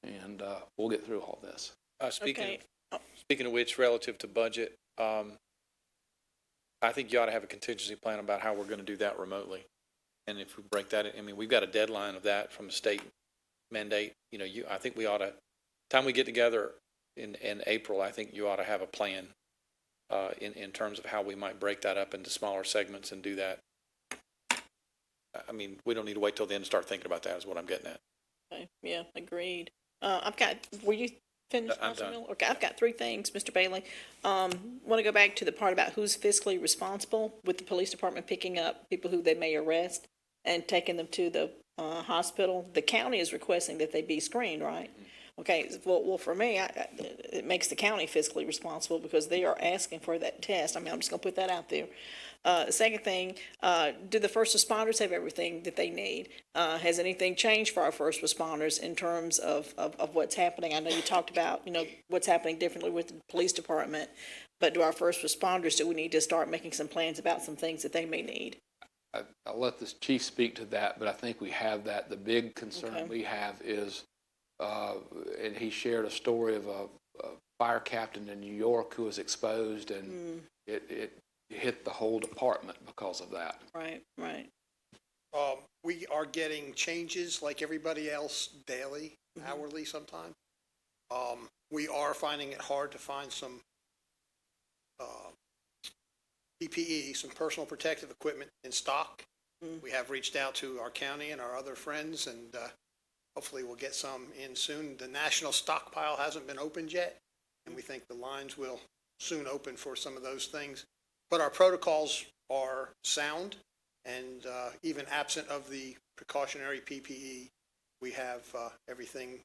and we'll get through all this. Speaking of which, relative to budget, I think you ought to have a contingency plan about how we're going to do that remotely. And if we break that, I mean, we've got a deadline of that from the state mandate. I think we ought to, time we get together in April, I think you ought to have a plan in terms of how we might break that up into smaller segments and do that. I mean, we don't need to wait till the end to start thinking about that, is what I'm getting at. Okay, yeah, agreed. Were you finished? I'm Councilman done. Miller? Okay, I've got three things, Mr. Bailey. Want to go back to the part about who's fiscally responsible with the police department picking up people who they may arrest and taking them to the hospital. The county is requesting that they be screened, right? Okay, well, for me, it makes the county fiscally responsible because they are asking for that test. I mean, I'm just gonna put that out there. The second thing, do the first responders have everything that they need? Has anything changed for our first responders in terms of what's happening? I know you talked about, what's happening differently with the police department, but do our first responders, do we need to start making some plans about some things that they may need? I'll let the chief speak to that, but I think we have that. The big concern Okay. we have is, and he shared a story of a fire captain in New York who was exposed, and it hit the whole department because of that. Right, right. We are getting changes like everybody else daily, hourly sometimes. We are finding it hard to find some PPE, some personal protective equipment in stock. We have reached out to our county and our other friends, and hopefully we'll get some in soon. The national stockpile hasn't been opened yet, and we think the lines will soon open for some of those things. But our protocols are sound, and even absent of the precautionary PPE, we have everything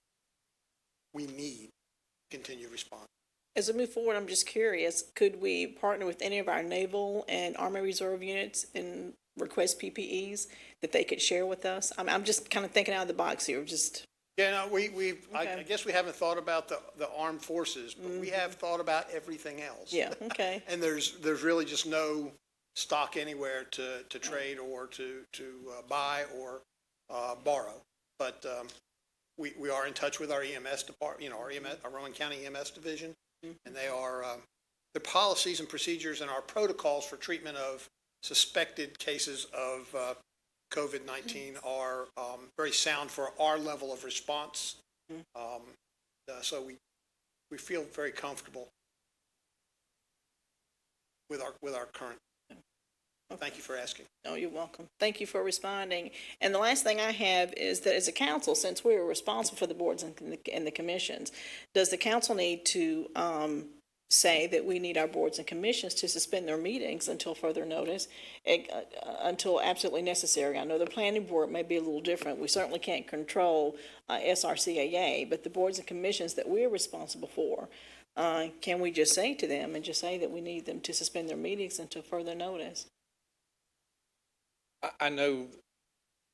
we need to continue responding. As we move forward, I'm just curious, could we partner with any of our Naval and Army Reserve units and request PPEs that they could share with us? I'm just kind of thinking out of the box here, just. Yeah, no, I Okay. guess we haven't thought about the armed forces, but we have thought about everything else. Yeah, okay. And there's really just no stock anywhere to trade or to buy or borrow. But we are in touch with our EMS department, our Rowan County EMS division, and they are the policies and procedures and our protocols for treatment of suspected cases of COVID-19 are very sound for our level of response. So we feel very comfortable with our current. Thank you for asking. Oh, you're welcome. Thank you for responding. And the last thing I have is that as a council, since we are responsible for the boards and the commissions, does the council need to say that we need our boards and commissions to suspend their meetings until further notice, until absolutely necessary? I know the planning board may be a little different. We certainly can't control SRCAA, but the boards and commissions that we're responsible for, can we just say to them and just say that we need them to suspend their meetings until further notice? I know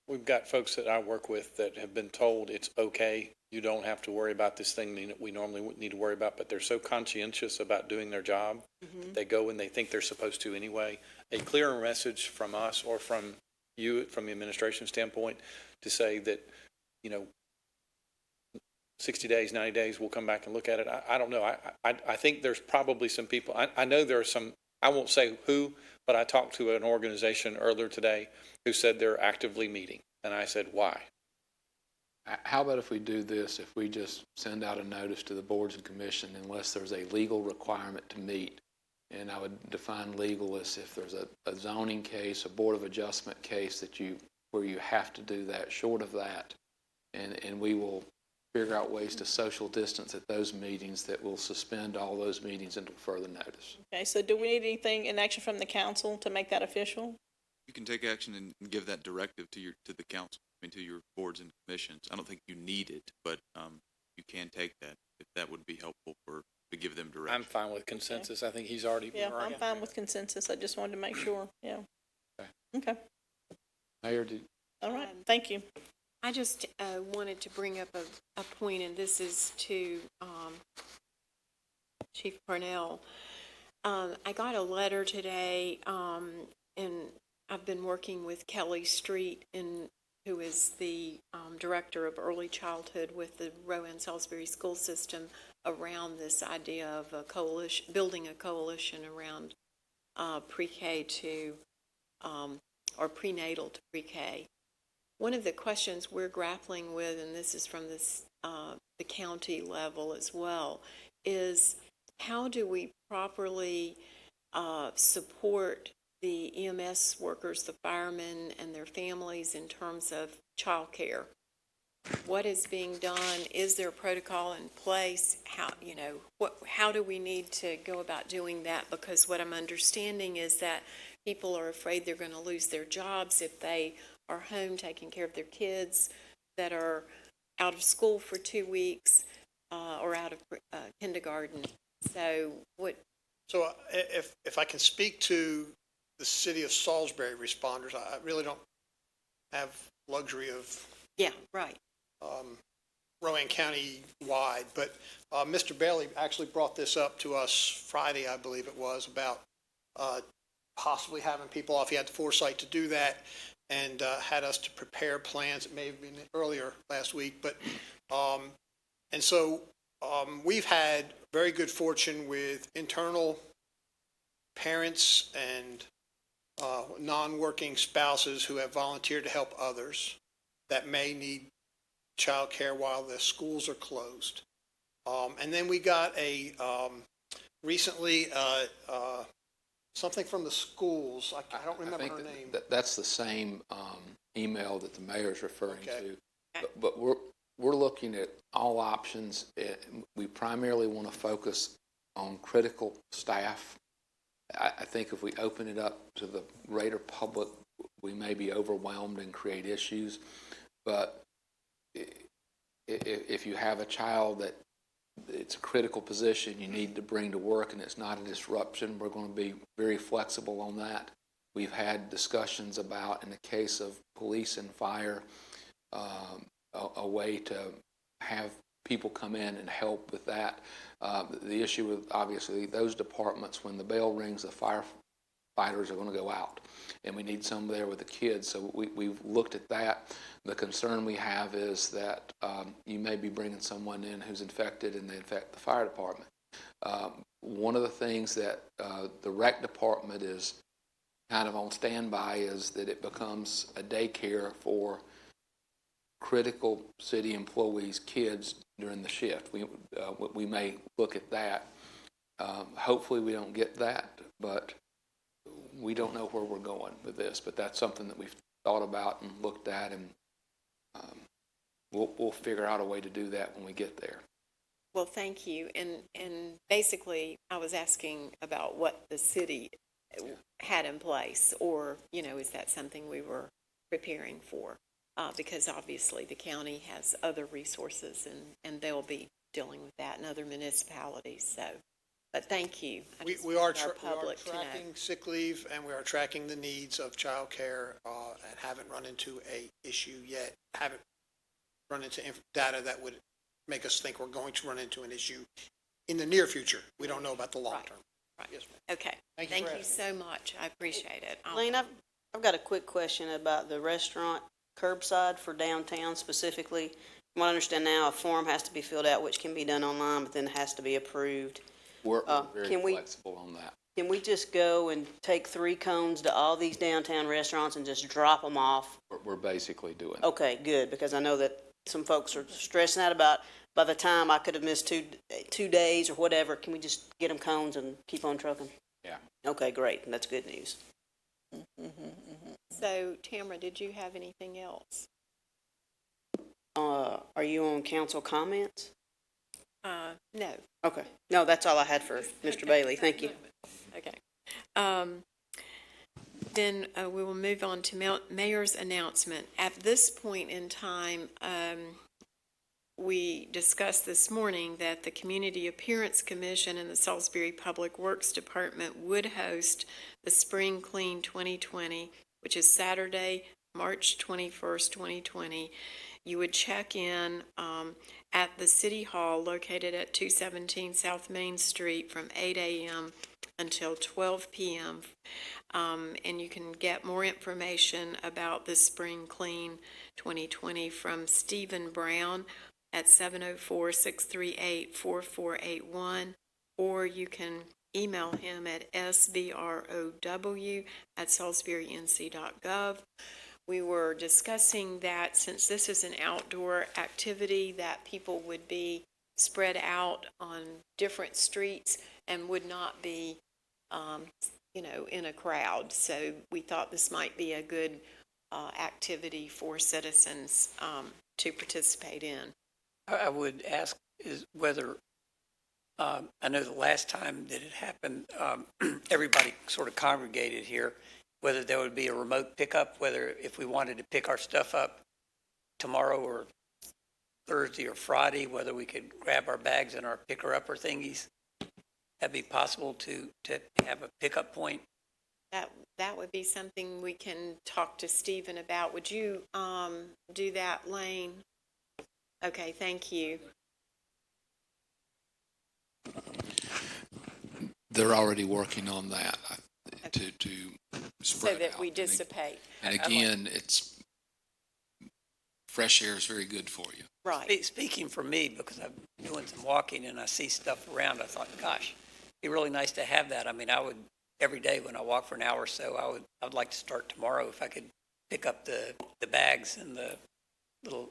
we've got folks that I work with that have been told it's okay. You don't have to worry about this thing that we normally need to worry about, but they're so conscientious about doing their job. They go and they think they're supposed to anyway. A clearer message from us or from you, from the administration standpoint, to say that, 60 days, 90 days, we'll come back and look at it. I don't know. I think there's probably some people, I know there are some, I won't say who, but I talked to an organization earlier today who said they're actively meeting. And I said, why? How about if we do this, if we just send out a notice to the boards and commission unless there's a legal requirement to meet? And I would define legal as if there's a zoning case, a board of adjustment case where you have to do that. Short of that, and we will figure out ways to social distance at those meetings that will suspend all those meetings until further notice. Okay, so do we need anything in action from the council to make that official? You can take action and give that directive to the council, to your boards and commissions. I don't think you need it, but you can take that if that would be helpful to give them direction. I'm fine with consensus. I think he's already. Yeah, I'm fine with consensus. I just wanted to make sure, yeah. Okay, Mayor, all right, thank you. I just wanted to bring up a point, and this is to Chief Parnell. I got a letter today, and I've been working with Kelly Street, who is the director of early childhood with the Rowan Salisbury school system, around this idea of a coalition, building a coalition around pre-K to or prenatal to pre-K. One of the questions we're grappling with, and this is from the county level as well, is how do we properly support the EMS workers, the firemen and their families in terms of childcare? What is being done? Is there a protocol in place? How do we need to go about doing that? Because what I'm understanding is that people are afraid they're going to lose their jobs if they are home taking care of their kids that are out of school for 2 weeks or out of kindergarten. So So if I can speak to the city of Salisbury responders, I really don't have luxury of yeah, right. Rowan County wide, but Mr. Bailey actually brought this up to us Friday, I believe it was, about possibly having people off. He had the foresight to do that and had us to prepare plans. It may have been earlier last week, but and so we've had very good fortune with internal parents and non-working spouses who have volunteered to help others that may need childcare while the schools are closed. And then we got recently something from the schools. I don't remember her name. That's the same email that the mayor's referring Okay. to. But we're looking at all options. We primarily want to focus on critical staff. I think if we open it up to the greater public, we may be overwhelmed and create issues. But if you have a child that it's a critical position you need to bring to work and it's not a disruption, we're going to be very flexible on that. We've had discussions about, in the case of police and fire, a way to have people come in and help with that. The issue with, obviously, those departments, when the bell rings, the firefighters are going to go out, and we need some there with the kids. So we've looked at that. The concern we have is that you may be bringing someone in who's infected and they infect the fire department. One of the things that the rec department is kind of on standby is that it becomes a daycare for critical city employees' kids during the shift. We may look at that. Hopefully we don't get that, but we don't know where we're going with this. But that's something that we've thought about and looked at, and we'll figure out a way to do that when we get there. Well, thank you. And basically, I was asking about what the city had in place, or, is that something we were preparing for? Because obviously the county has other resources and they'll be dealing with that in other municipalities. So, but thank you. We are tracking sick leave, and we are tracking the needs of childcare, and haven't run into a issue yet. Haven't run into data that would make us think we're going to run into an issue in the near future. We don't know about the long term. Right. Yes, ma'am. Okay. Thank you so much. I appreciate it. Lane, I've got a quick question about the restaurant curbside for downtown specifically. From what I understand now, a form has to be filled out, which can be done online, but then it has to be approved. We're very flexible on that. Can we just go and take 3 cones to all these downtown restaurants and just drop them off? We're basically doing that. Okay, good, because I know that some folks are stressing out about, by the time I could have missed two days or whatever, can we just get them cones and keep on trucking? Yeah. Okay, great. That's good news. So, Tamara, did you have anything else? Are you on council comments? No. Okay. No, that's all I had for Mr. Bailey. Thank you. Okay. Then we will move on to mayor's announcement. At this point in time, we discussed this morning that the Community Appearance Commission and the Salisbury Public Works Department would host the Spring Clean 2020, which is Saturday, March 21st, 2020. You would check in at the City Hall located at 217 South Main Street from 8 a.m. until 12 p.m. And you can get more information about the Spring Clean 2020 from Stephen Brown at 704-638-4481, or you can email him at sbrow@salisburync.gov. We were discussing that since this is an outdoor activity, that people would be spread out on different streets and would not be, in a crowd. So we thought this might be a good activity for citizens to participate in. I would ask is whether, I know the last time that it happened, everybody sort of congregated here, whether there would be a remote pickup, whether if we wanted to pick our stuff up tomorrow or Thursday or Friday, whether we could grab our bags and our picker-upper thingies. That'd be possible to have a pickup point. That would be something we can talk to Stephen about. Would you do that, Lane? Okay, thank you. They're already working on that to spread So that out. we dissipate. And again, it's fresh air is very good for you. Right. Speaking for me, because I'm doing some walking and I see stuff around, I thought, gosh, it'd be really nice to have that. I mean, I would, every day when I walk for an hour or so, I would like to start tomorrow if I could pick up the bags and the little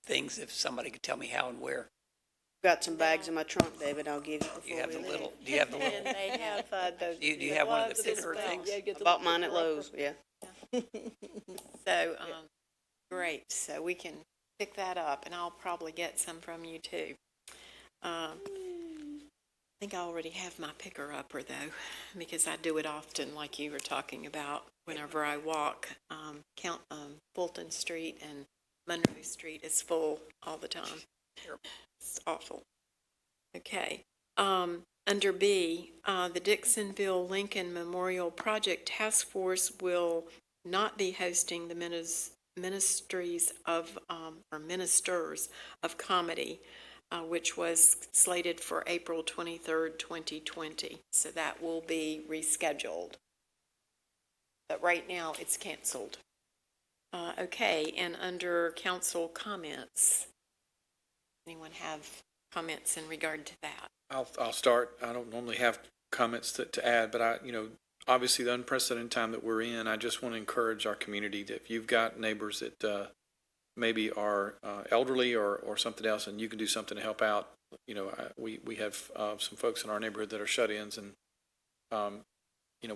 things, if somebody could tell me how and where. Got some bags in my trunk, David, I'll give you Do you before have we the leave. little, do you have the little, And they have those. do you have one of the thicker things? I bought mine at Lowe's, yeah. So, great. So we can pick that up, and I'll probably get some from you too. I think I already have my picker-upper though, because I do it often, like you were talking about. Whenever I walk, Fulton Street and Monroe Street is full all the time. It's awful. Okay. Under B, the Dixonville Lincoln Memorial Project Task Force will not be hosting the Ministers of Comedy, which was slated for April 23rd, 2020. So that will be rescheduled. But right now, it's canceled. Okay, and under council comments, anyone have comments in regard to that? I'll start. I don't normally have comments to add, but obviously the unprecedented time that we're in, I just want to encourage our community that if you've got neighbors that maybe are elderly or something else, and you can do something to help out, we have some folks in our neighborhood that are shut-ins, and we're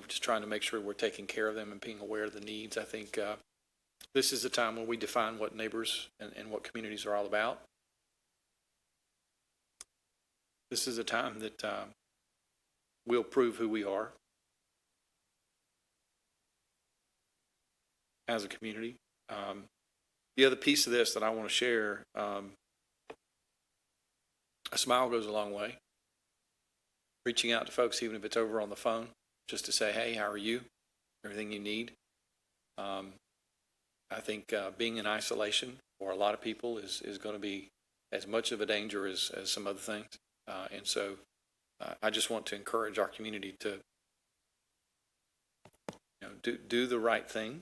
just trying to make sure we're taking care of them and being aware of the needs. I think this is a time when we define what neighbors and what communities are all about. This is a time that we'll prove who we are as a community. The other piece of this that I want to share, a smile goes a long way. Reaching out to folks, even if it's over on the phone, just to say, hey, how are you? Everything you need. I think being in isolation for a lot of people is going to be as much of a danger as some other things. And so I just want to encourage our community to do the right thing,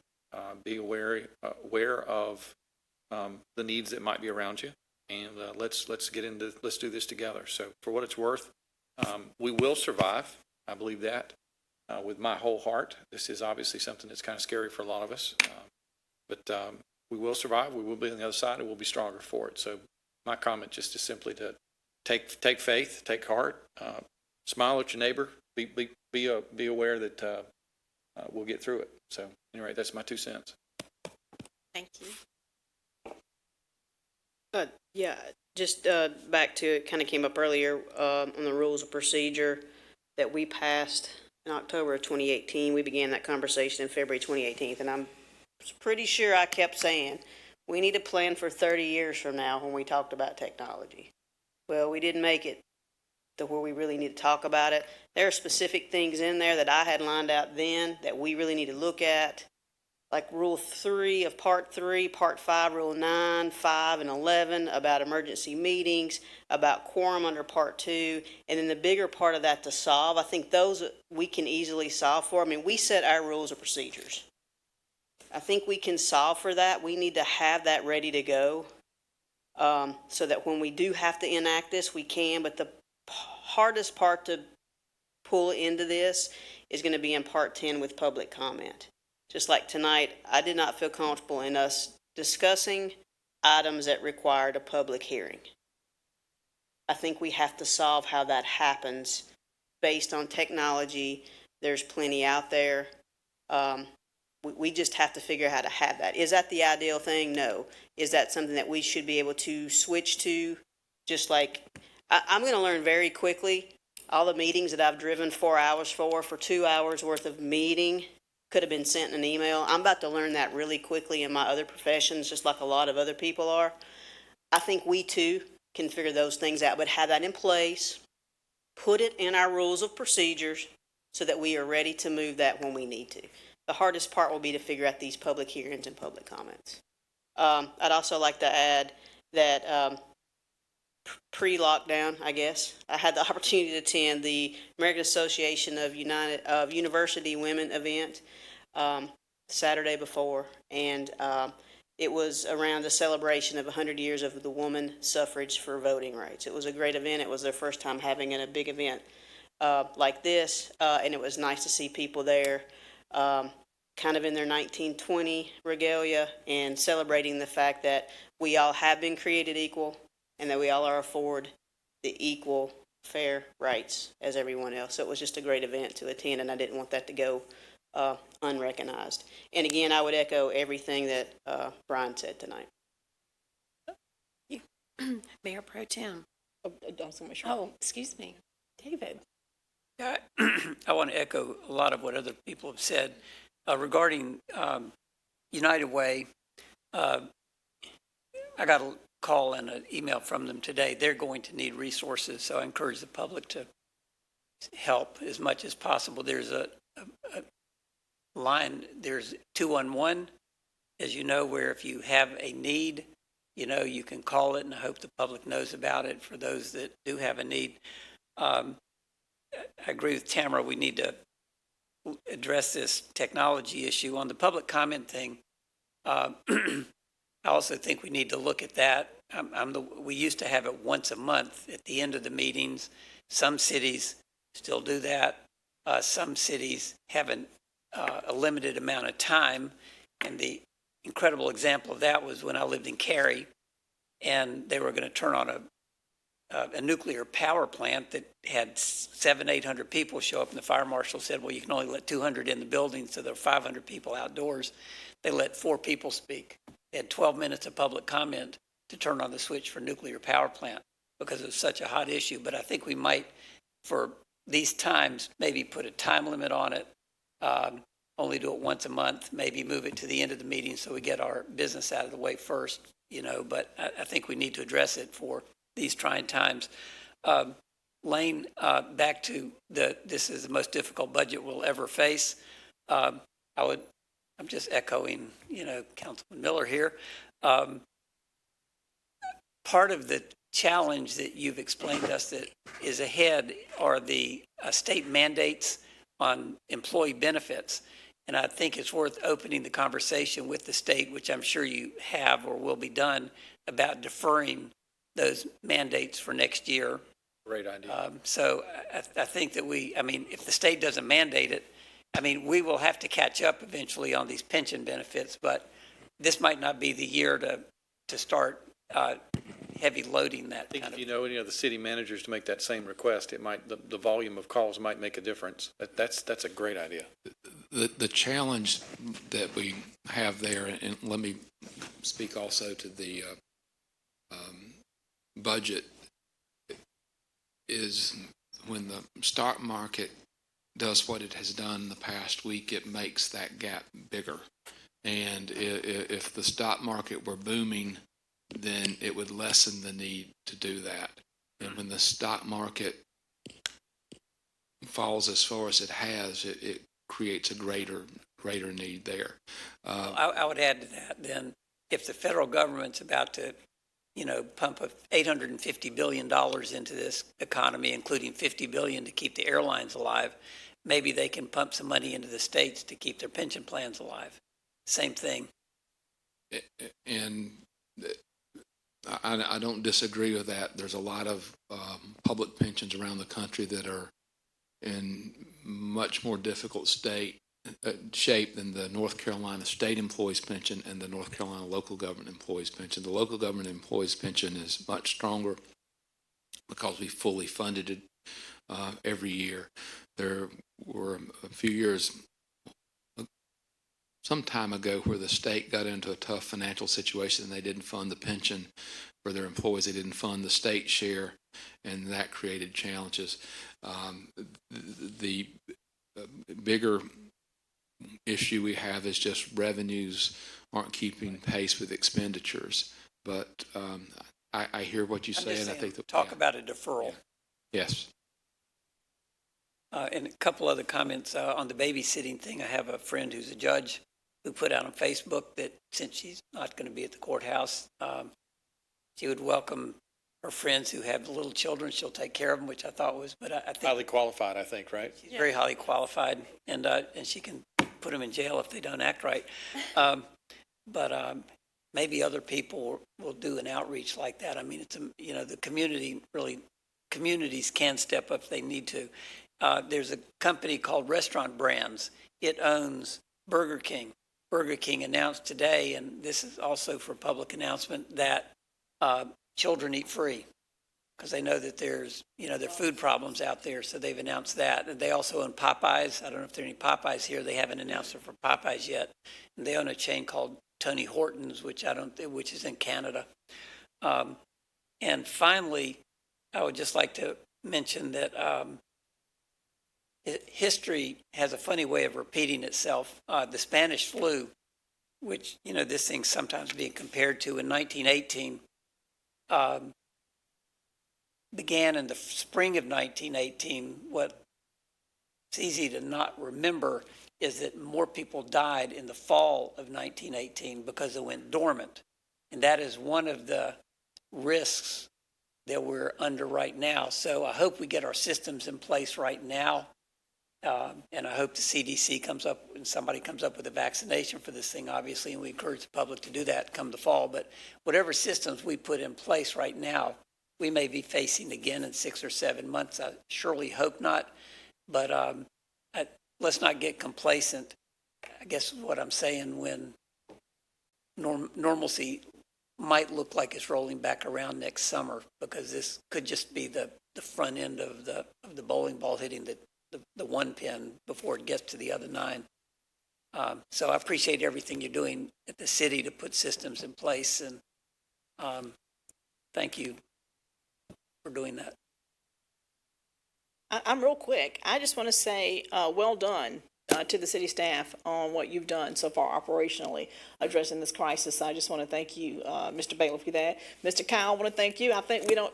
be aware of the needs that might be around you, and let's do this together. So for what it's worth, we will survive. I believe that with my whole heart. This is obviously something that's kind of scary for a lot of us, but we will survive. We will be on the other side, and we'll be stronger for it. So my comment just is simply to take faith, take heart, smile at your neighbor, be aware that we'll get through it. So anyway, that's my 2 cents. Thank you. Yeah, just back to, it kind of came up earlier on the rules of procedure that we passed in October of 2018. We began that conversation in February 2018, and I'm pretty sure I kept saying, we need to plan for 30 years from now when we talked about technology. Well, we didn't make it to where we really need to talk about it. There are specific things in there that I had lined out then that we really need to look at, like Rule 3 of Part 3, Part 5, Rule 9, 5, and 11 about emergency meetings, about quorum under Part 2, and then the bigger part of that to solve. I think those we can easily solve for. I mean, we set our rules of procedures. I think we can solve for that. We need to have that ready to go so that when we do have to enact this, we can. But the hardest part to pull into this is going to be in Part 10 with public comment. Just like tonight, I did not feel comfortable in us discussing items that required a public hearing. I think we have to solve how that happens based on technology. There's plenty out there. We just have to figure out how to have that. Is that the ideal thing? No. Is that something that we should be able to switch to? Just like, I'm going to learn very quickly. All the meetings that I've driven 4 hours for 2 hours worth of meeting could have been sent in an email. I'm about to learn that really quickly in my other professions, just like a lot of other people are. I think we too can figure those things out, but have that in place, put it in our rules of procedures so that we are ready to move that when we need to. The hardest part will be to figure out these public hearings and public comments. I'd also like to add that pre-lockdown, I guess, I had the opportunity to attend the American Association of University Women event Saturday before, and it was around the celebration of 100 years of the woman suffrage for voting rights. It was a great event. It was their first time having a big event like this, and it was nice to see people there kind of in their 1920 regalia and celebrating the fact that we all have been created equal and that we all are afforded the equal, fair rights as everyone else. So it was just a great event to attend, and I didn't want that to go unrecognized. And again, I would echo everything that Brian said tonight. Mayor Pro Tem. Sure. Oh, excuse me, David. I want to echo a lot of what other people have said regarding United Way. I got a call and an email from them today. They're going to need resources, so I encourage the public to help as much as possible. There's a line, there's 211, as you know, where if you have a need, you know, you can call it, and I hope the public knows about it for those that do have a need. I agree with Tamara, we need to address this technology issue. On the public comment thing, I also think we need to look at that. We used to have it once a month at the end of the meetings. Some cities still do that. Some cities have a limited amount of time. And the incredible example of that was when I lived in Cary, and they were going to turn on a nuclear power plant that had 700-800 people show up, and the fire marshal said, well, you can only let 200 in the building, so there were 500 people outdoors. They let 4 people speak. They had 12 minutes of public comment to turn on the switch for nuclear power plant because it was such a hot issue. But I think we might, for these times, maybe put a time limit on it, only do it once a month, maybe move it to the end of the meeting so we get our business out of the way first, you know, but I think we need to address it for these trying times. Lane, back to this is the most difficult budget we'll ever face. I'm just echoing, you know, Councilman Miller here. Part of the challenge that you've explained to us that is ahead are the state mandates on employee benefits. And I think it's worth opening the conversation with the state, which I'm sure you have or will be done, about deferring those mandates for next year. Great idea. So I think that if the state doesn't mandate it, we will have to catch up eventually on these pension benefits, but this might not be the year to start heavy loading that. I think if you know any of the city managers to make that same request, it might, the volume of calls might make a difference. That's a great idea. The challenge that we have there, and let me speak also to the budget, is when the stock market does what it has done the past week, it makes that gap bigger. And if the stock market were booming, then it would lessen the need to do that. And when the stock market falls as far as it has, it creates a greater need there. I would add to that then, if the federal government's about to, pump $850 billion into this economy, including $50 billion to keep the airlines alive, maybe they can pump some money into the states to keep their pension plans alive. Same thing. And I don't disagree with that. There's a lot of public pensions around the country that are in much more difficult shape than the North Carolina state employees pension and the North Carolina local government employees pension. The local government employees pension is much stronger. because we fully funded it every year. There were a few years some time ago where the state got into a tough financial situation and they didn't fund the pension for their employees. They didn't fund the state share, and that created challenges. The bigger issue we have is just revenues aren't keeping pace with expenditures. But I hear what you say, and I think that Talk about a deferral. Yes. And a couple other comments on the babysitting thing. I have a friend who's a judge who put out on Facebook that since she's not going to be at the courthouse, she would welcome her friends who have little children. She'll take care of them, which I thought was, but I think Highly qualified, I think, right? she's very highly qualified, and she can put them in jail if they don't act right. But maybe other people will do an outreach like that. I mean, it's the communities can step up if they need to. There's a company called Restaurant Brands. It owns Burger King. Burger King announced today, and this is also for public announcement, that children eat free because they know that there's, there are food problems out there. So they've announced that. And they also own Popeyes. I don't know if there are any Popeyes here. They haven't announced it for Popeyes yet. And they own a chain called Tony Hortons, which is in Canada. And finally, I would just like to mention that history has a funny way of repeating itself. The Spanish flu, which, this thing's sometimes being compared to in 1918, began in the spring of 1918. What's easy to not remember is that more people died in the fall of 1918 because it went dormant. And that is one of the risks that we're under right now. So I hope we get our systems in place right now. And I hope the CDC somebody comes up with a vaccination for this thing, obviously, and we encourage the public to do that come the fall. But whatever systems we put in place right now, we may be facing again in 6 or 7 months. I surely hope not. But let's not get complacent, I guess is what I'm saying, when normalcy might look like it's rolling back around next summer, because this could just be the front end of the bowling ball hitting the one pin before it gets to the other 9. So I appreciate everything you're doing at the city to put systems in place, and thank you for doing that. I'm real quick. I just want to say, well done to the city staff on what you've done so far operationally addressing this crisis. I just want to thank you, Mr. Bailey, for that. Mr. Kyle, I want to thank you. I think we don't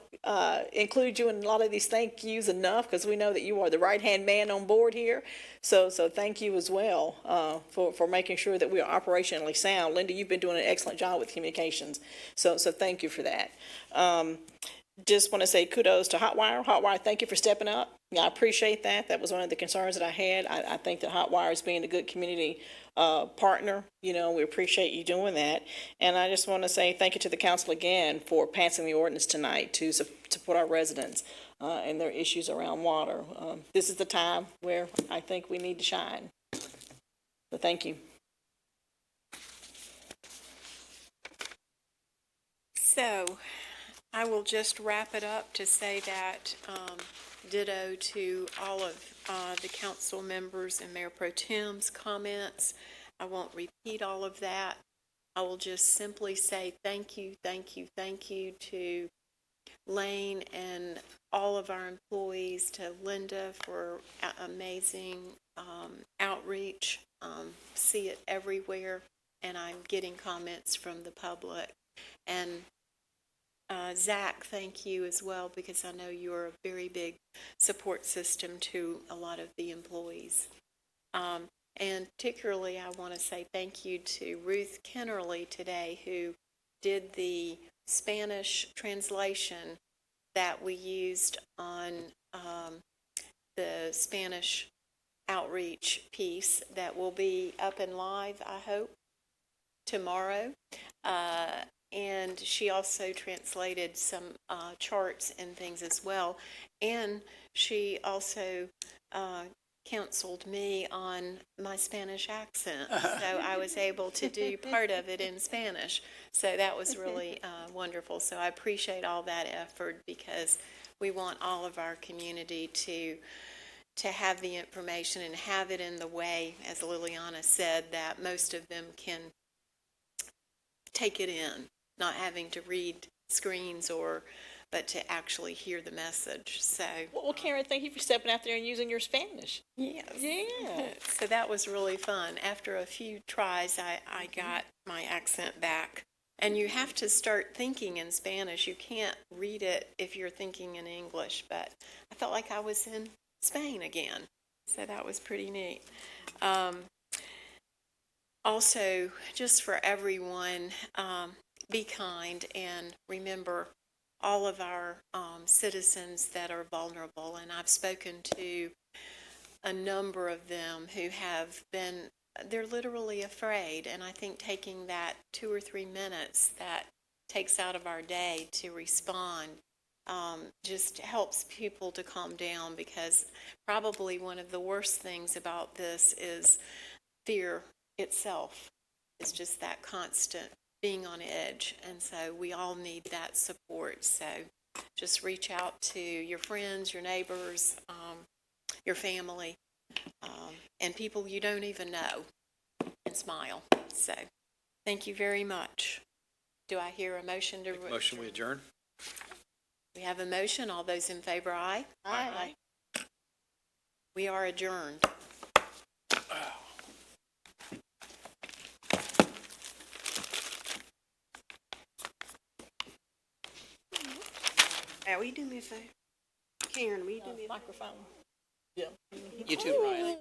include you in a lot of these thank yous enough because we know that you are the right-hand man on board here. So thank you as well for making sure that we are operationally sound. Linda, you've been doing an excellent job with communications. So thank you for that. Just want to say kudos to Hotwire. Hotwire, thank you for stepping up. Yeah, I appreciate that. That was one of the concerns that I had. I think that Hotwire is being a good community partner. We appreciate you doing that. And I just want to say thank you to the council again for passing the ordinance tonight to support our residents and their issues around water. This is the time where I think we need to shine. So thank you. So I will just wrap it up to say that ditto to all of the council members and Mayor Pro Tem's comments. I won't repeat all of that. I will just simply say thank you to Lane and all of our employees, to Linda for amazing outreach. See it everywhere, and I'm getting comments from the public. And Zach, thank you as well, because I know you're a very big support system to a lot of the employees. And particularly, I want to say thank you to Ruth Kennerly today, who did the Spanish translation that we used on the Spanish outreach piece that will be up and live, I hope, tomorrow. And she also translated some charts and things as well. And she also counseled me on my Spanish accent. So I was able to do part of it in Spanish. So that was really wonderful. So I appreciate all that effort, because we want all of our community to have the information and have it in the way, as Liliana said, that most of them can take it in, not having to read screens but to actually hear the message. So, Well, Karen, thank you for stepping out there and using your Spanish. yes. Yeah. So that was really fun. After a few tries, I got my accent back. And you have to start thinking in Spanish. You can't read it if you're thinking in English, but I felt like I was in Spain again. So that was pretty neat. Also, just for everyone, be kind and remember all of our citizens that are vulnerable. And I've spoken to a number of them who have been, they're literally afraid. And I think taking that 2 or 3 minutes that takes out of our day to respond just helps people to calm down, because probably one of the worst things about this is fear itself. It's just that constant being on edge, and so we all need that support. So just reach out to your friends, your neighbors, your family, and people you don't even know, and smile. So thank you very much. Do I hear a motion to? Motion, we adjourn? We have a motion. All those in favor, aye? Aye. We are adjourned. Will you do me a favor? Karen, will you do me a favor? Microphone. You too, Riley.